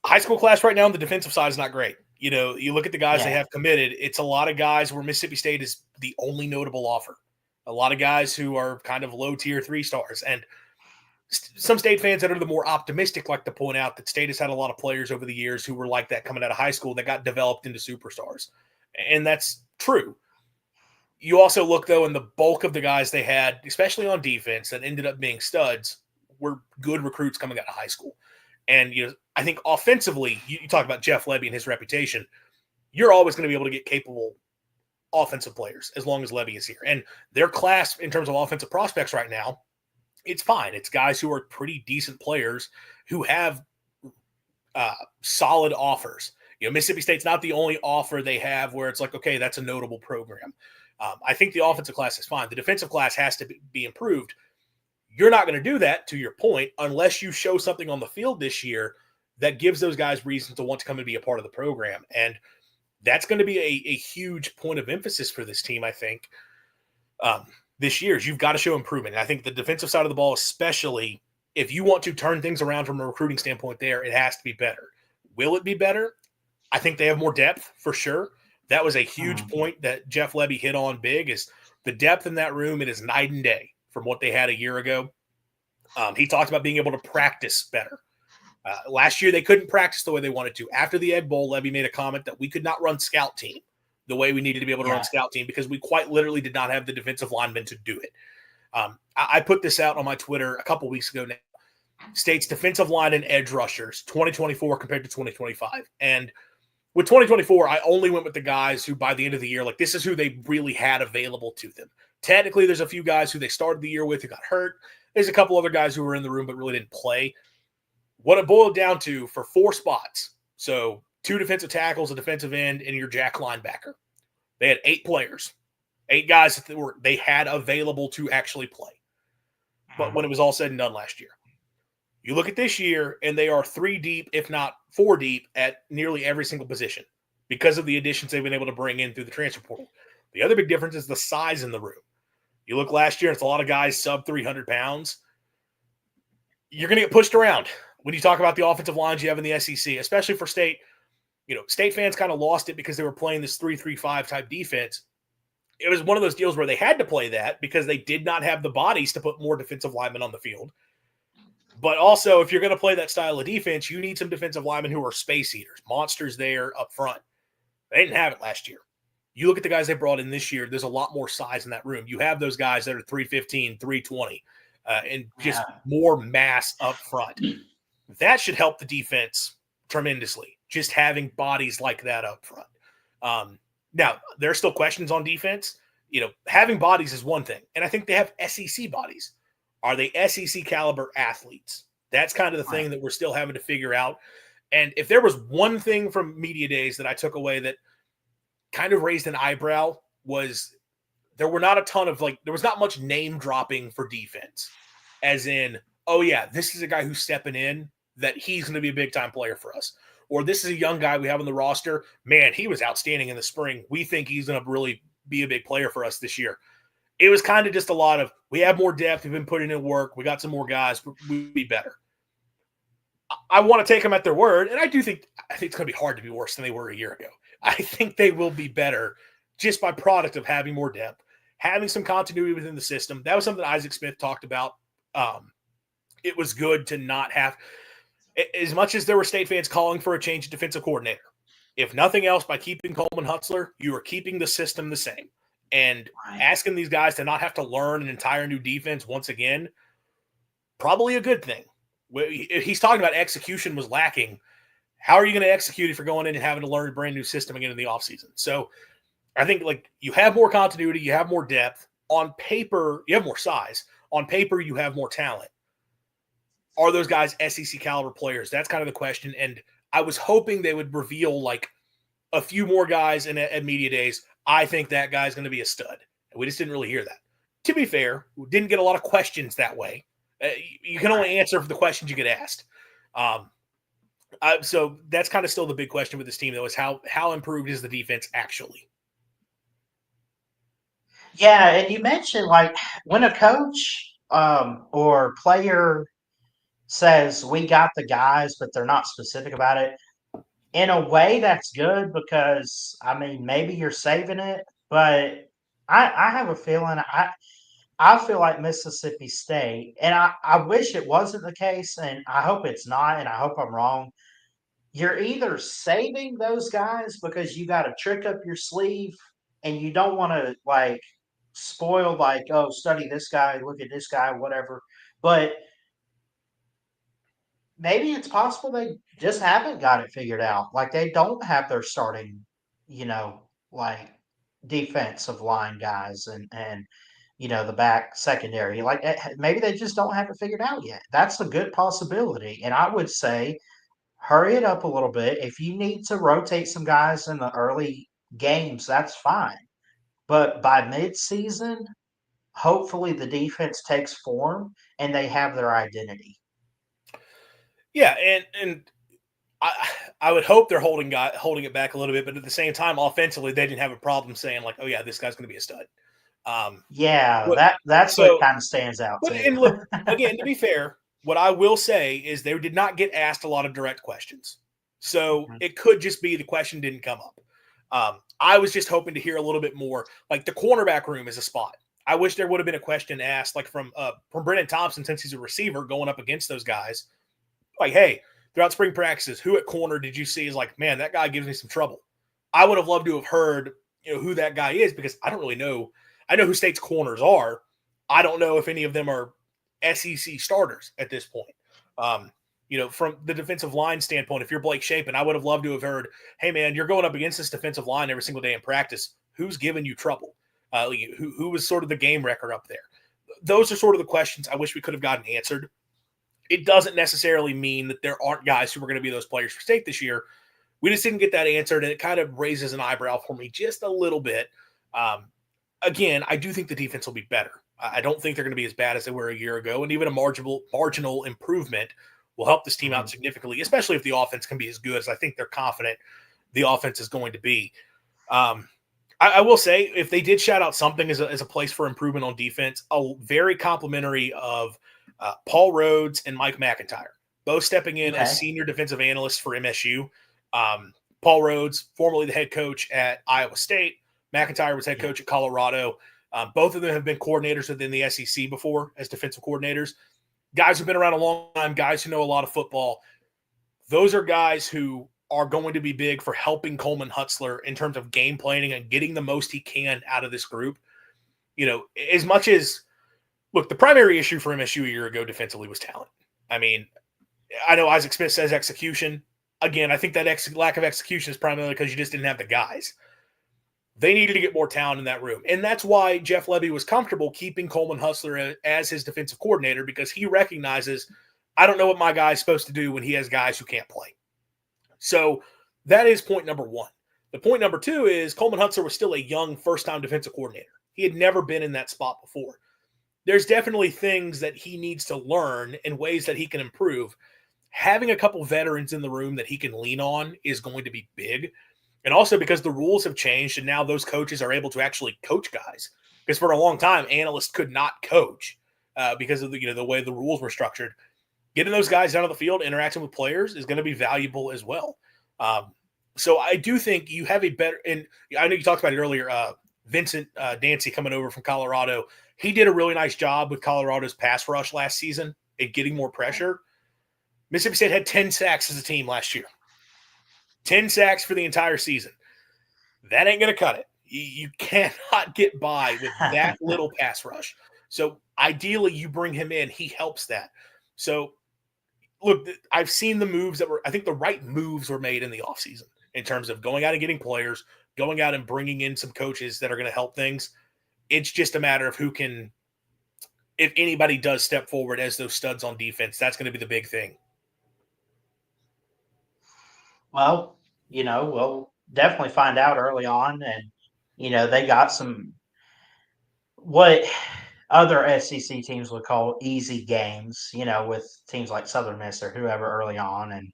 high school class right now on the defensive side is not great. You know, you look at the guys they Yeah. have committed, it's a lot of guys where Mississippi State is the only notable offer. A lot of guys who are kind of low tier 3 stars. And some State fans that are the more optimistic like to point out that State has had a lot of players over the years who were like that coming out of high school that got developed into superstars. And that's true. You also look, though, and the bulk of the guys they had, especially on defense, that ended up being studs, were good recruits coming out of high school. And I think offensively, you talk about Jeff Levy and his reputation. You're always going to be able to get capable offensive players as long as Levy is here. And their class in terms of offensive prospects right now, it's fine. It's guys who are pretty decent players who have solid offers. Mississippi State's not the only offer they have where it's like, okay, that's a notable program. I think the offensive class is fine. The defensive class has to be improved. You're not going to do that, to your point, unless you show something on the field this year that gives those guys reason to want to come and be a part of the program. And that's going to be a huge point of emphasis for this team, I think. this year is you've got to show improvement. And I think the defensive side of the ball, especially if you want to turn things around from a recruiting standpoint there, it has to be better. Will it be better? I think they have more depth for sure. That was a huge Mhm. point that Jeff Lebby hit on big is the depth in that room. It is night and day from what they had a year ago. He talked about being able to practice better. Last year, they couldn't practice the way they wanted to. After the Egg Bowl, Levy made a comment that we could not run scout team the way we needed to be able to run Yeah. scout team because we quite literally did not have the defensive linemen to do it. I put this out on my Twitter a couple weeks ago now. State's defensive line and edge rushers 2024 compared to 2025. And with 2024, I only went with the guys who by the end of the year, like this is who they really had available to them. Technically, there's a few guys who they started the year with who got hurt. There's a couple other guys who were in the room but really didn't play. What it boiled down to for 4 spots, so 2 defensive tackles, a defensive end, and your jack linebacker. They had 8 players, 8 guys that they had available to actually play. But Mhm. when it was all said and done last year, you look at this year, and they are 3 deep, if not 4 deep, at nearly every single position because of the additions they've been able to bring in through the transfer portal. The other big difference is the size in the room. You look last year, it's a lot of guys sub 300 pounds. You're going to get pushed around when you talk about the offensive lines you have in the SEC, especially for State. State fans kind of lost it because they were playing this 3-3-5 type defense. It was one of those deals where they had to play that because they did not have the bodies to put more defensive linemen on the field. But also, if you're going to play that style of defense, you need some defensive linemen who are space eaters, monsters there up front. They didn't have it last year. You look at the guys they brought in this year, there's a lot more size in that room. You have those guys that are 315, 320, and just Yeah. more mass up front. That should help the defense tremendously, just having bodies like that up front. Now, there are still questions on defense. Having bodies is one thing, and I think they have SEC bodies. Are they SEC caliber athletes? That's kind of the Right. thing that we're still having to figure out. And if there was one thing from media days that I took away that kind of raised an eyebrow was there were not a ton of there was not much name dropping for defense, as in, oh yeah, this is a guy who's stepping in that he's going to be a big time player for us, or this is a young guy we have on the roster. Man, he was outstanding in the spring. We think he's going to really be a big player for us this year. It was kind of just a lot of we have more depth. We've been putting in work. We got some more guys. We'll be better. I want to take them at their word, and I think it's going to be hard to be worse than they were a year ago. I think they will be better just by product of having more depth, having some continuity within the system. That was something Isaac Smith talked about. It was good to not have, as much as there were State fans calling for a change of defensive coordinator. If nothing else, by keeping Coleman Hutzler, you are keeping the system the same. And Right. asking these guys to not have to learn an entire new defense once again, probably a good thing. He's talking about execution was lacking. How are you going to execute if you're going in and having to learn a brand new system again in the offseason? So I think you have more continuity, you have more depth. On paper, you have more size. On paper, you have more talent. Are those guys SEC caliber players? That's kind of the question. And I was hoping they would reveal a few more guys at media days. I think that guy's going to be a stud. And we just didn't really hear that. To be fair, we didn't get a lot of questions that way. You can Right. only answer for the questions you get asked. Um, so that's kind of still the big question with this team, though, is how improved is the defense actually? Yeah, and you mentioned when a coach or player says we got the guys, but they're not specific about it. In a way, that's good because I mean maybe you're saving it, but I have a feeling I feel like Mississippi State, and I wish it wasn't the case, and I hope it's not, and I hope I'm wrong. You're either saving those guys because you got a trick up your sleeve and you don't want to spoil oh, study this guy, look at this guy, whatever. But maybe it's possible they just haven't got it figured out. Like they don't have their starting, you know, like defensive line guys and the back secondary. Maybe they just don't have it figured out yet. That's a good possibility. And I would say hurry it up a little bit. If you need to rotate some guys in the early games, that's fine. But by midseason, hopefully the defense takes form and they have their identity. Yeah, and I would hope they're holding it back a little bit, but at the same time, offensively, they didn't have a problem saying oh yeah, this guy's going to be a stud. Yeah, But that's what so, kind of stands out but too. and look again, to be fair, what I will say is they did not get asked a lot of direct questions, so Mhm. it could just be the question didn't come up. I was just hoping to hear a little bit more. Like the cornerback room is a spot. I wish there would have been a question asked, like from Brennan Thompson, since he's a receiver going up against those guys. Like, hey, throughout spring practices, who at corner did you see is like, man, that guy gives me some trouble. I would have loved to have heard, who that guy is because I don't really know. I know who State's corners are. I don't know if any of them are SEC starters at this point. From the defensive line standpoint, if you're Blake Shapen, I would have loved to have heard, hey, man, you're going up against this defensive line every single day in practice. Who's giving you trouble? Who was sort of the game wrecker up there? Those are sort of the questions I wish we could have gotten answered. It doesn't necessarily mean that there aren't guys who are going to be those players for State this year. We just didn't get that answered, and it kind of raises an eyebrow for me just a little bit. Um, Again, I do think the defense will be better. I don't think they're going to be as bad as they were a year ago, and even a marginal improvement will help this team out Mhm. significantly, especially if the offense can be as good as I think they're confident the offense is going to be. Um, I will say, if they did shout out something as a place for improvement on defense, a very complimentary of Paul Rhodes and Mike McIntyre, both stepping in as Okay. senior defensive analysts for MSU. Paul Rhodes, formerly the head coach at Iowa State, McIntyre was head Yeah. coach at Colorado. Both of them have been coordinators within the SEC before as defensive coordinators. Guys who've been around a long time, guys who know a lot of football. Those are guys who are going to be big for helping Coleman Hutzler in terms of game planning and getting the most he can out of this group. As much as look, the primary issue for MSU a year ago defensively was talent. I mean, I know Isaac Smith says execution. Again, I think that lack of execution is primarily because you just didn't have the guys. They needed to get more talent in that room. And that's why Jeff Lebby was comfortable keeping Coleman Hutzler as his defensive coordinator because he recognizes, I don't know what my guy's supposed to do when he has guys who can't play. So that is point number one. The point number two is Coleman Hutzler was still a young first-time defensive coordinator. He had never been in that spot before. There's definitely things that he needs to learn and ways that he can improve. Having a couple veterans in the room that he can lean on is going to be big. And also because the rules have changed and now those coaches are able to actually coach guys. Because for a long time, analysts could not coach because of the way the rules were structured. Getting those guys down on the field, interacting with players is going to be valuable as well. Um, so I do think you have a better, and I know you talked about it earlier, Vincent Dancy coming over from Colorado. He did a really nice job with Colorado's pass rush last season at getting more pressure. Mississippi State had 10 sacks as a team last year. 10 sacks for the entire season. That ain't going to cut it. You cannot get by with that little pass rush. So ideally, you bring him in. He helps that. So look, I've seen the moves I think the right moves were made in the offseason in terms of going out and getting players, going out and bringing in some coaches that are going to help things. It's just a matter of if anybody does step forward as those studs on defense, that's going to be the big thing. Well, we'll definitely find out early on, and they got some what other SEC teams would call easy games, with teams like Southern Miss or whoever early on, and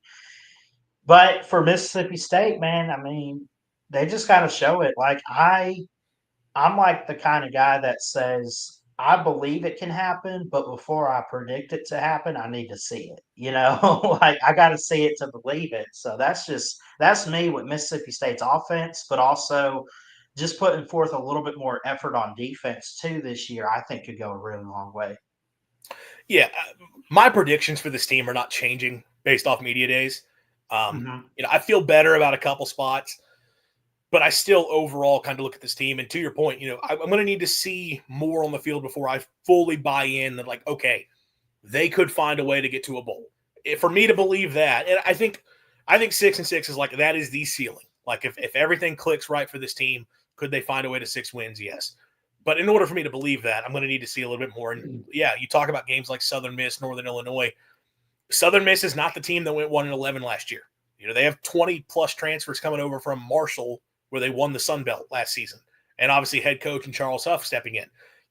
but for Mississippi State, man, I mean, they just got to show it. Like I'm like the kind of guy that says I believe it can happen, but before I predict it to happen, I need to see it. Like I got to see it to believe it. So that's me with Mississippi State's offense, but also just putting forth a little bit more effort on defense too this year. I think could go a really long way. Yeah, my predictions for this team are not changing based off media days. Hmm. I feel better about a couple spots, but I still overall kind of look at this team. And to your point, I'm going to need to see more on the field before I fully buy in that, like, okay, they could find a way to get to a bowl. For me to believe that, and I think 6-6 is like that is the ceiling. Like if everything clicks right for this team, could they find a way to 6 wins? Yes. But in order for me to believe that, I'm going to need to see a little bit more. And yeah, you talk about games like Southern Miss, Northern Illinois. Southern Miss is not the team that went 1-11 last year. They have 20 plus transfers coming over from Marshall, where they won the Sun Belt last season, and obviously head coach and Charles Huff stepping in.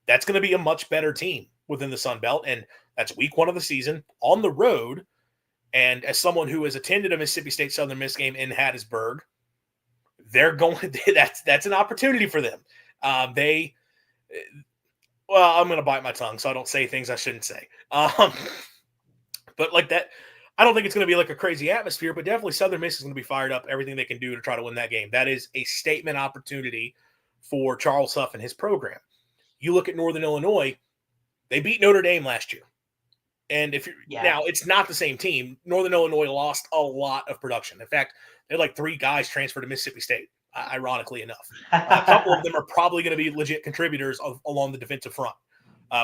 That's going to be a much better team within the Sun Belt, and that's week one of the season on the road. And as someone who has attended a Mississippi State Southern Miss game in Hattiesburg, they're going. That's an opportunity for them. They Well, I'm going to bite my tongue, so I don't say things I shouldn't say. But like that, I don't think it's going to be like a crazy atmosphere, but definitely Southern Miss is going to be fired up, everything they can do to try to win that game. That is a statement opportunity for Charles Huff and his program. You look at Northern Illinois, they beat Notre Dame last year. And if you're Yeah. now, it's not the same team. Northern Illinois lost a lot of production. In fact, they had like 3 guys transfer to Mississippi State, ironically enough. A couple of them are probably going to be legit contributors along the defensive front,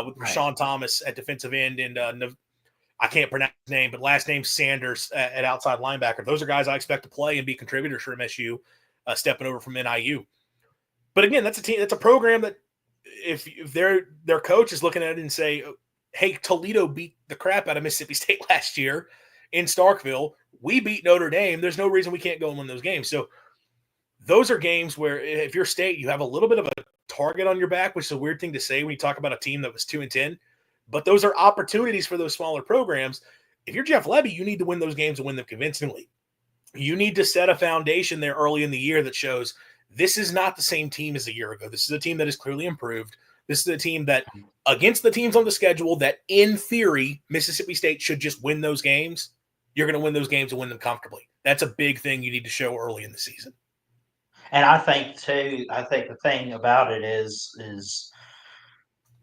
with Right. Rashawn Thomas at defensive end and I can't pronounce his name, but last name Sanders at outside linebacker. Those are guys I expect to play and be contributors for MSU, stepping over from NIU. But again, that's a team, that's a program that if their coach is looking at it and say, "Hey, Toledo beat the crap out of Mississippi State last year in Starkville. We beat Notre Dame. There's no reason we can't go and win those games." So those are games where if you're State, you have a little bit of a target on your back, which is a weird thing to say when you talk about a team that was 2-10. But those are opportunities for those smaller programs. If you're Jeff Lebby, you need to win those games and win them convincingly. You need to set a foundation there early in the year that shows this is not the same team as a year ago. This is a team that is clearly improved. This is a team that, against the teams on the schedule, that in theory, Mississippi State should just win those games. You're going to win those games and win them comfortably. That's a big thing you need to show early in the season. And I think too, I think the thing about it is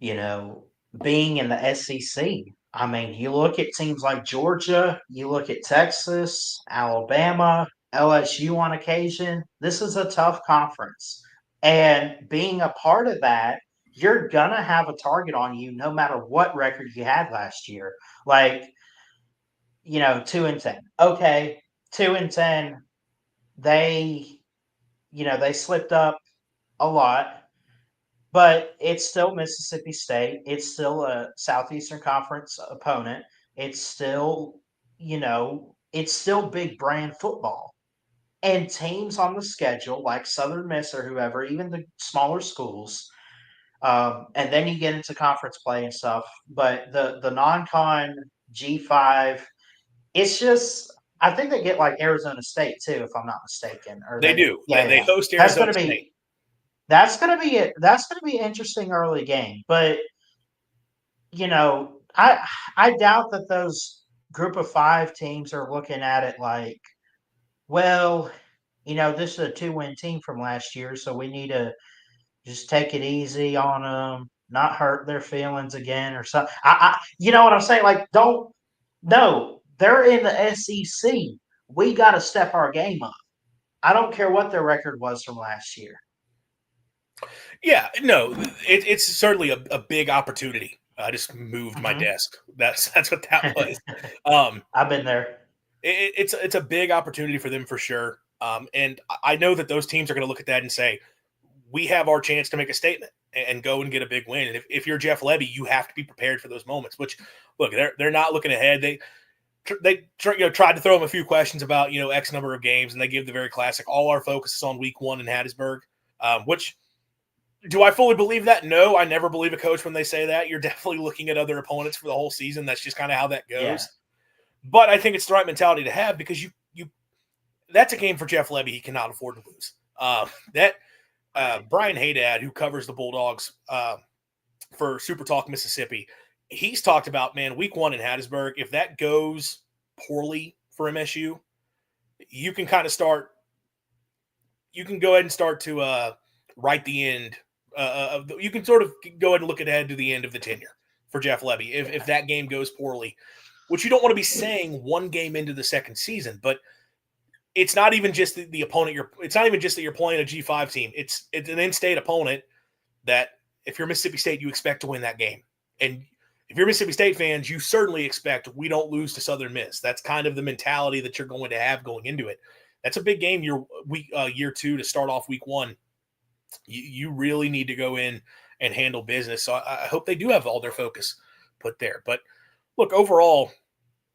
you know, being in the SEC. I mean, you look at teams like Georgia, you look at Texas, Alabama, LSU on occasion. This is a tough conference. And being a part of that, you're going to have a target on you no matter what record you had last year. Like, 2-10. Okay, 2-10. They, they slipped up a lot, but it's still Mississippi State. It's still a Southeastern Conference opponent. It's still, it's still big brand football. And teams on the schedule, like Southern Miss or whoever, even the smaller schools, and then you get into conference play and stuff. But the non-con G5, it's just I think they get like Arizona State too, if I'm not mistaken. Or They they, do. yeah, They yeah. host That's Arizona gonna State. be that's gonna be it. That's gonna be an interesting early game. But I doubt that those group of 5 teams are looking at it like, well, this is a 2-win team from last year, so we need to just take it easy on them, not hurt their feelings again or something. You know what I'm saying? Like, don't no, they're in the SEC. We got to step our game up. I don't care what their record was from last year. Yeah, no, it's certainly a big opportunity. I just moved my Hmm. desk. That's what that was. Um, I've been there. it's a big opportunity for them for sure. And I know that those teams are going to look at that and say, we have our chance to make a statement and go and get a big win. And if you're Jeff Lebby, you have to be prepared for those moments. Which, look, they're not looking ahead. They tried to throw them a few questions about X number of games, and they give the very classic. All our focus is on week 1 in Hattiesburg, which. Do I fully believe that? No, I never believe a coach when they say that. You're definitely looking at other opponents for the whole season. That's just kind of how that Yeah. goes. But I think it's the right mentality to have because you that's a game for Jeff Lebby he cannot afford to lose. That Right. Brian Haydad, who covers the Bulldogs for Super Talk Mississippi, he's talked about, man, week 1 in Hattiesburg, if that goes poorly for MSU, you can kind of start, you can go ahead and start to write the end. You can sort of go ahead and look ahead to the end of the tenure for Jeff Lebby if Yeah. that game goes poorly, which you don't want to be saying one game into the second season, but it's not even just the opponent it's not even just that you're playing a G5 team. It's an in-state opponent that if you're Mississippi State, you expect to win that game. And if you're Mississippi State fans, you certainly expect we don't lose to Southern Miss. That's kind of the mentality that you're going to have going into it. That's a big game year 2 to start off week 1. You really need to go in and handle business. So I hope they do have all their focus put there. But look, overall,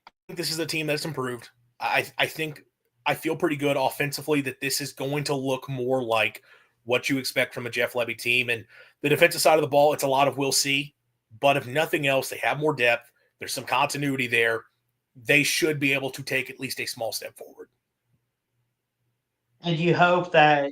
I think this is a team that's improved. I think I feel pretty good offensively that this is going to look more like what you expect from a Jeff Lebby team. And the defensive side of the ball, it's a lot of we'll see. But if nothing else, they have more depth. There's some continuity there. They should be able to take at least a small step forward. And you hope that,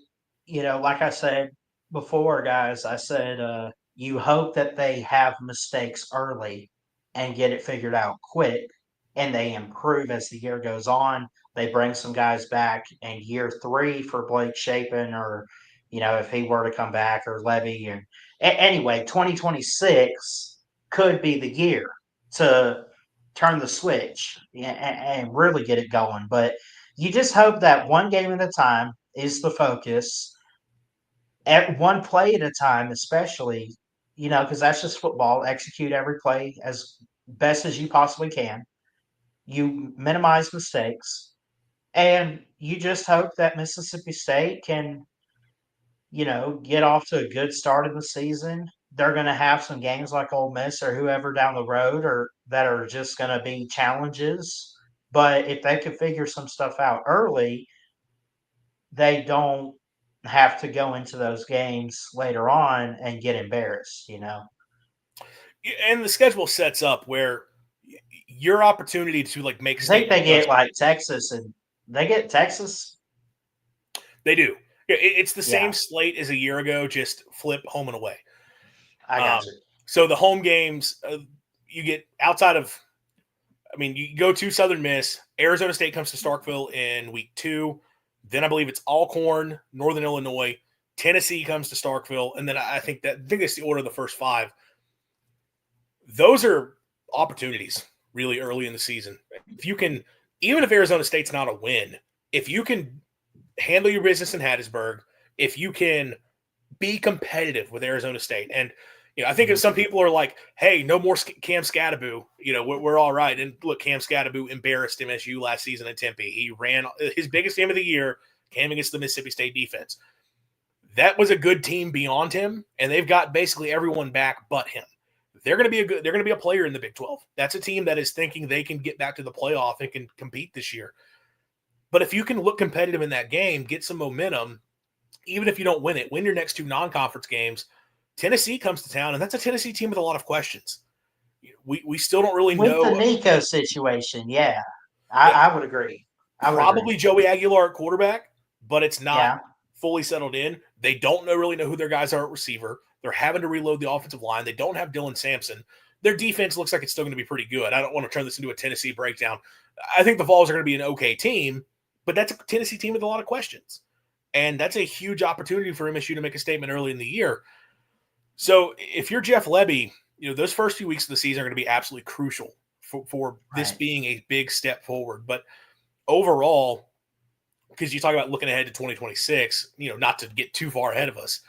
like I said before, guys, I said, you hope that they have mistakes early and get it figured out quick and they improve as the year goes on. They bring some guys back in year three for Blake Shapen or, if he were to come back or Levy. And anyway, 2026 could be the year to turn the switch and really get it going. But you just hope that one game at a time is the focus at one play at a time, especially, because that's just football. Execute every play as best as you possibly can. You minimize mistakes, and you just hope that Mississippi State can, get off to a good start in the season. They're going to have some games like Ole Miss or whoever down the road, or that are just going to be challenges. But if they could figure some stuff out early, they don't have to go into those games later on and get embarrassed. And the schedule sets up where your opportunity to like make I think statement they get adjustments. like Texas, and they get Texas. They do. It's the same Yeah, slate as a year ago, just flip home and away. I got Um, you. so the home games you get outside of, I mean, you go to Southern Miss. Arizona State comes to Starkville in week 2. Then I believe it's Alcorn, Northern Illinois. Tennessee comes to Starkville, and then I think that's the order of the first 5. Those are opportunities really early in the season. If you can, even if Arizona State's not a win, if you can handle your business in Hattiesburg, if you can be competitive with Arizona State. And, I think if Mhm. some people are like, hey, no more Cam Scattaboo, we're all right. And look, Cam Scattaboo embarrassed MSU last season at Tempe. He ran his biggest game of the year, came against the Mississippi State defense. That was a good team beyond him, and they've got basically everyone back but him. They're going to be a player in the Big 12. That's a team that is thinking they can get back to the playoff and can compete this year. But if you can look competitive in that game, get some momentum, even if you don't win it, win your next 2 non-conference games. Tennessee comes to town, and that's a Tennessee team with a lot of questions. We still don't really With the know. Nico situation, yeah, Yeah, I would agree. I would agree. probably Joey Aguilar at quarterback, but it's not Yeah, fully settled in. They don't really know who their guys are at receiver. They're having to reload the offensive line. They don't have Dylan Sampson. Their defense looks like it's still going to be pretty good. I don't want to turn this into a Tennessee breakdown. I think the Vols are going to be an okay team, but that's a Tennessee team with a lot of questions. And that's a huge opportunity for MSU to make a statement early in the year. So if you're Jeff Lebby, those first few weeks of the season are going to be absolutely crucial for this right. being a big step forward. But overall, because you talk about looking ahead to 2026, not to get too far ahead of us.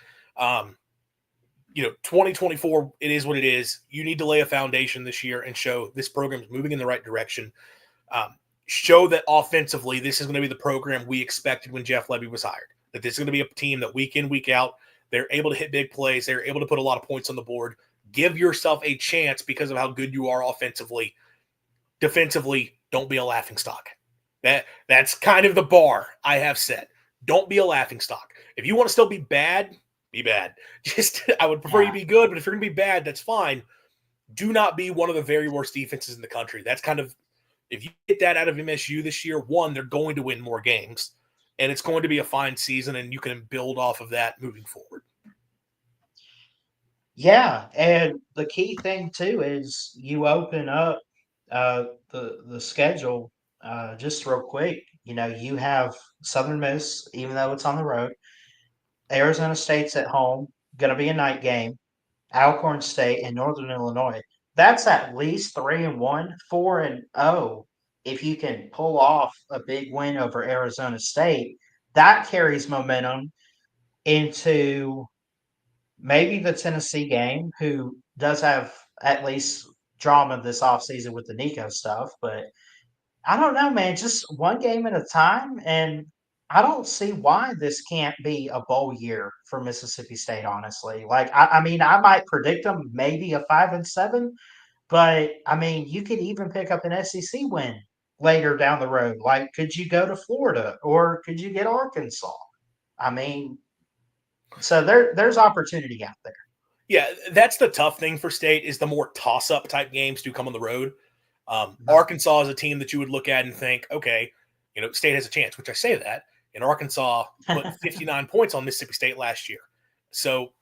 2024, it is what it is. You need to lay a foundation this year and show this program is moving in the right direction. Um, show that offensively, this is going to be the program we expected when Jeff Lebby was hired. That this is going to be a team that week in, week out, they're able to hit big plays. They're able to put a lot of points on the board. Give yourself a chance because of how good you are offensively. Defensively, don't be a laughing stock. That's kind of the bar I have set. Don't be a laughing stock. If you want to still be bad, be bad. Just I would prefer you Yeah. be good, but if you're going to be bad, that's fine. Do not be one of the very worst defenses in the country. That's kind of, if you get that out of MSU this year, one, they're going to win more games, and it's going to be a fine season, and you can build off of that moving forward. Yeah, and the key thing too is you open up the schedule just real quick. You have Southern Miss, even though it's on the road. Arizona State's at home, going to be a night game. Alcorn State and Northern Illinois. That's at least 3-1, 4-0. If you can pull off a big win over Arizona State, that carries momentum into maybe the Tennessee game, who does have at least drama this offseason with the Nico stuff. But I don't know, man. Just one game at a time. And I don't see why this can't be a bowl year for Mississippi State, honestly. Like, I mean, I might predict them maybe a 5-7, but I mean, you could even pick up an SEC win later down the road. Like, could you go to Florida or could you get Arkansas? I mean, so there's opportunity out there. Yeah, that's the tough thing for State is the more toss-up type games do come on the road. Mhm. Arkansas is a team that you would look at and think, okay, State has a chance, which I say that. And Arkansas put 59 points on Mississippi State last year. So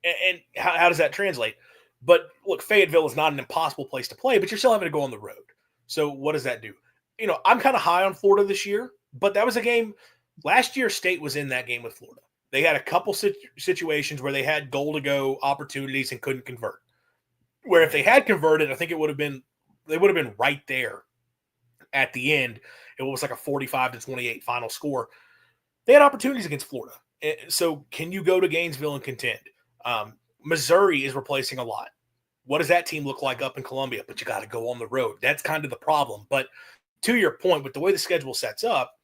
And how does that translate? But look, Fayetteville is not an impossible place to play, but you're still having to go on the road. So what does that do? I'm kind of high on Florida this year, but that was a game last year. State was in that game with Florida. They had a couple situations where they had goal to go opportunities and couldn't convert. Where if they had converted, I think they would have been right there at the end. It was like a 45-28 final score. They had opportunities against Florida. So can you go to Gainesville and contend? Missouri is replacing a lot. What does that team look like up in Columbia? But you got to go on the road. That's kind of the problem. But to your point, with the way the schedule sets up,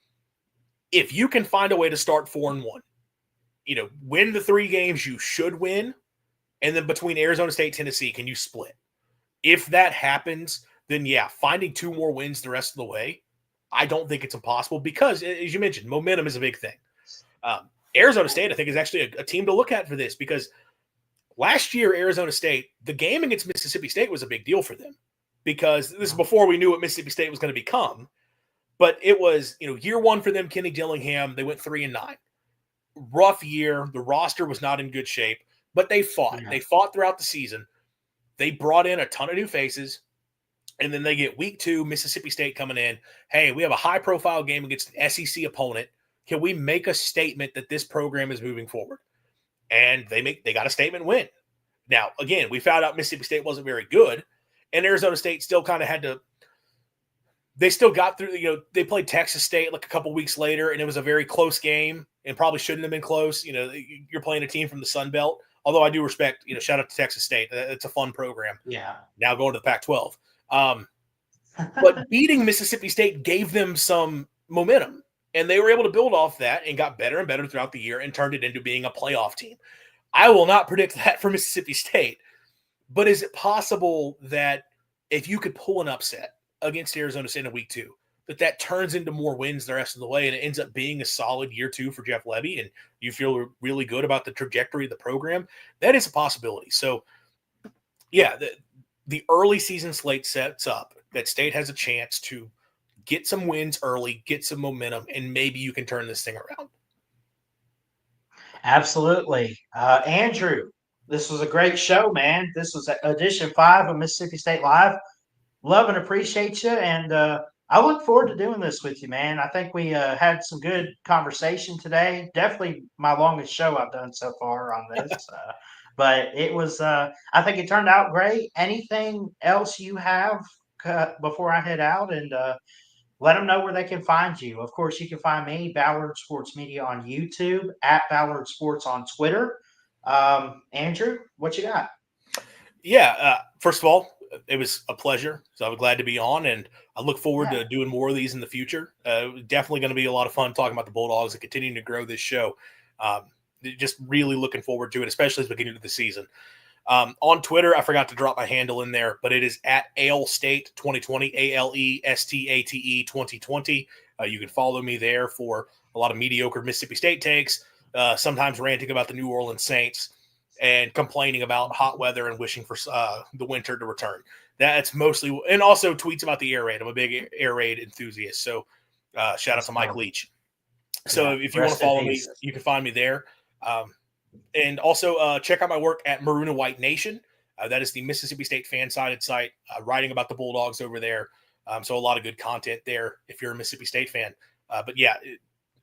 if you can find a way to start 4-1, win the 3 games you should win, and then between Arizona State, Tennessee, can you split? If that happens, then yeah, finding 2 more wins the rest of the way, I don't think it's impossible because, as you mentioned, momentum is a big thing. Arizona State, I think, is actually a team to look at for this because last year, Arizona State, the game against Mississippi State was a big deal for them because this is before we knew what Mississippi State was going to become. But it was, year 1 for them, Kenny Dillingham. They went 3-9. Rough year. The roster was not in good shape, but they fought. Yeah. They fought throughout the season. They brought in a ton of new faces. And then they get week 2, Mississippi State coming in. Hey, we have a high-profile game against an SEC opponent. Can we make a statement that this program is moving forward? And they got a statement win. Now, again, we found out Mississippi State wasn't very good, and Arizona State still kind of had to – they still got through – they played Texas State like a couple weeks later, and it was a very close game and probably shouldn't have been close. You're playing a team from the Sun Belt, although I do respect – shout out to Texas State. It's a fun program. Yeah. Now going to the Pac-12. But beating Mississippi State gave them some momentum, and they were able to build off that and got better and better throughout the year and turned it into being a playoff team. I will not predict that for Mississippi State, but is it possible that if you could pull an upset against Arizona State in week 2, that turns into more wins the rest of the way and it ends up being a solid year 2 for Jeff Lebby and you feel really good about the trajectory of the program? That is a possibility. So, yeah, the early season slate sets up that State has a chance to get some wins early, get some momentum, and maybe you can turn this thing around. Absolutely. Andrew, this was a great show, man. This was edition 5 of Mississippi State Live. Love and appreciate you. And I look forward to doing this with you, man. I think we had some good conversation today. Definitely my longest show I've done so far on this. But it was, I think it turned out great. Anything else you have before I head out? And let them know where they can find you. Of course, you can find me, Ballard Sports Media, on YouTube, at Ballard Sports on Twitter. Andrew, what you got? Yeah, first of all, it was a pleasure. So I'm glad to be on, and I look forward to doing more of these in the future. Definitely going to be a lot of fun talking about the Bulldogs and continuing to grow this show. Just really looking forward to it, especially as we get into the season. On Twitter, I forgot to drop my handle in there, but it is at AleState 2020, ALESTATE 2020. You can follow me there for a lot of mediocre Mississippi State takes, sometimes ranting about the New Orleans Saints and complaining about hot weather and wishing for the winter to return. That's mostly, and also tweets about the air raid. I'm a big air raid enthusiast. So shout out to Mike Leach. So if you want to follow me, you can find me there. And also check out my work at Maroon and White Nation. That is the Mississippi State fan-sided site, writing about the Bulldogs over there. So a lot of good content there if you're a Mississippi State fan. But yeah,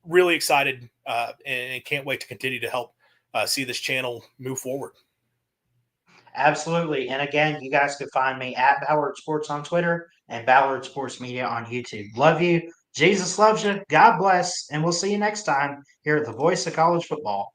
really excited and can't wait to continue to help see this channel move forward. Absolutely. And again, you guys can find me at Ballard Sports on Twitter and Ballard Sports Media on YouTube. Love you. Jesus loves you. God bless. And we'll see you next time here at the Voice of College Football.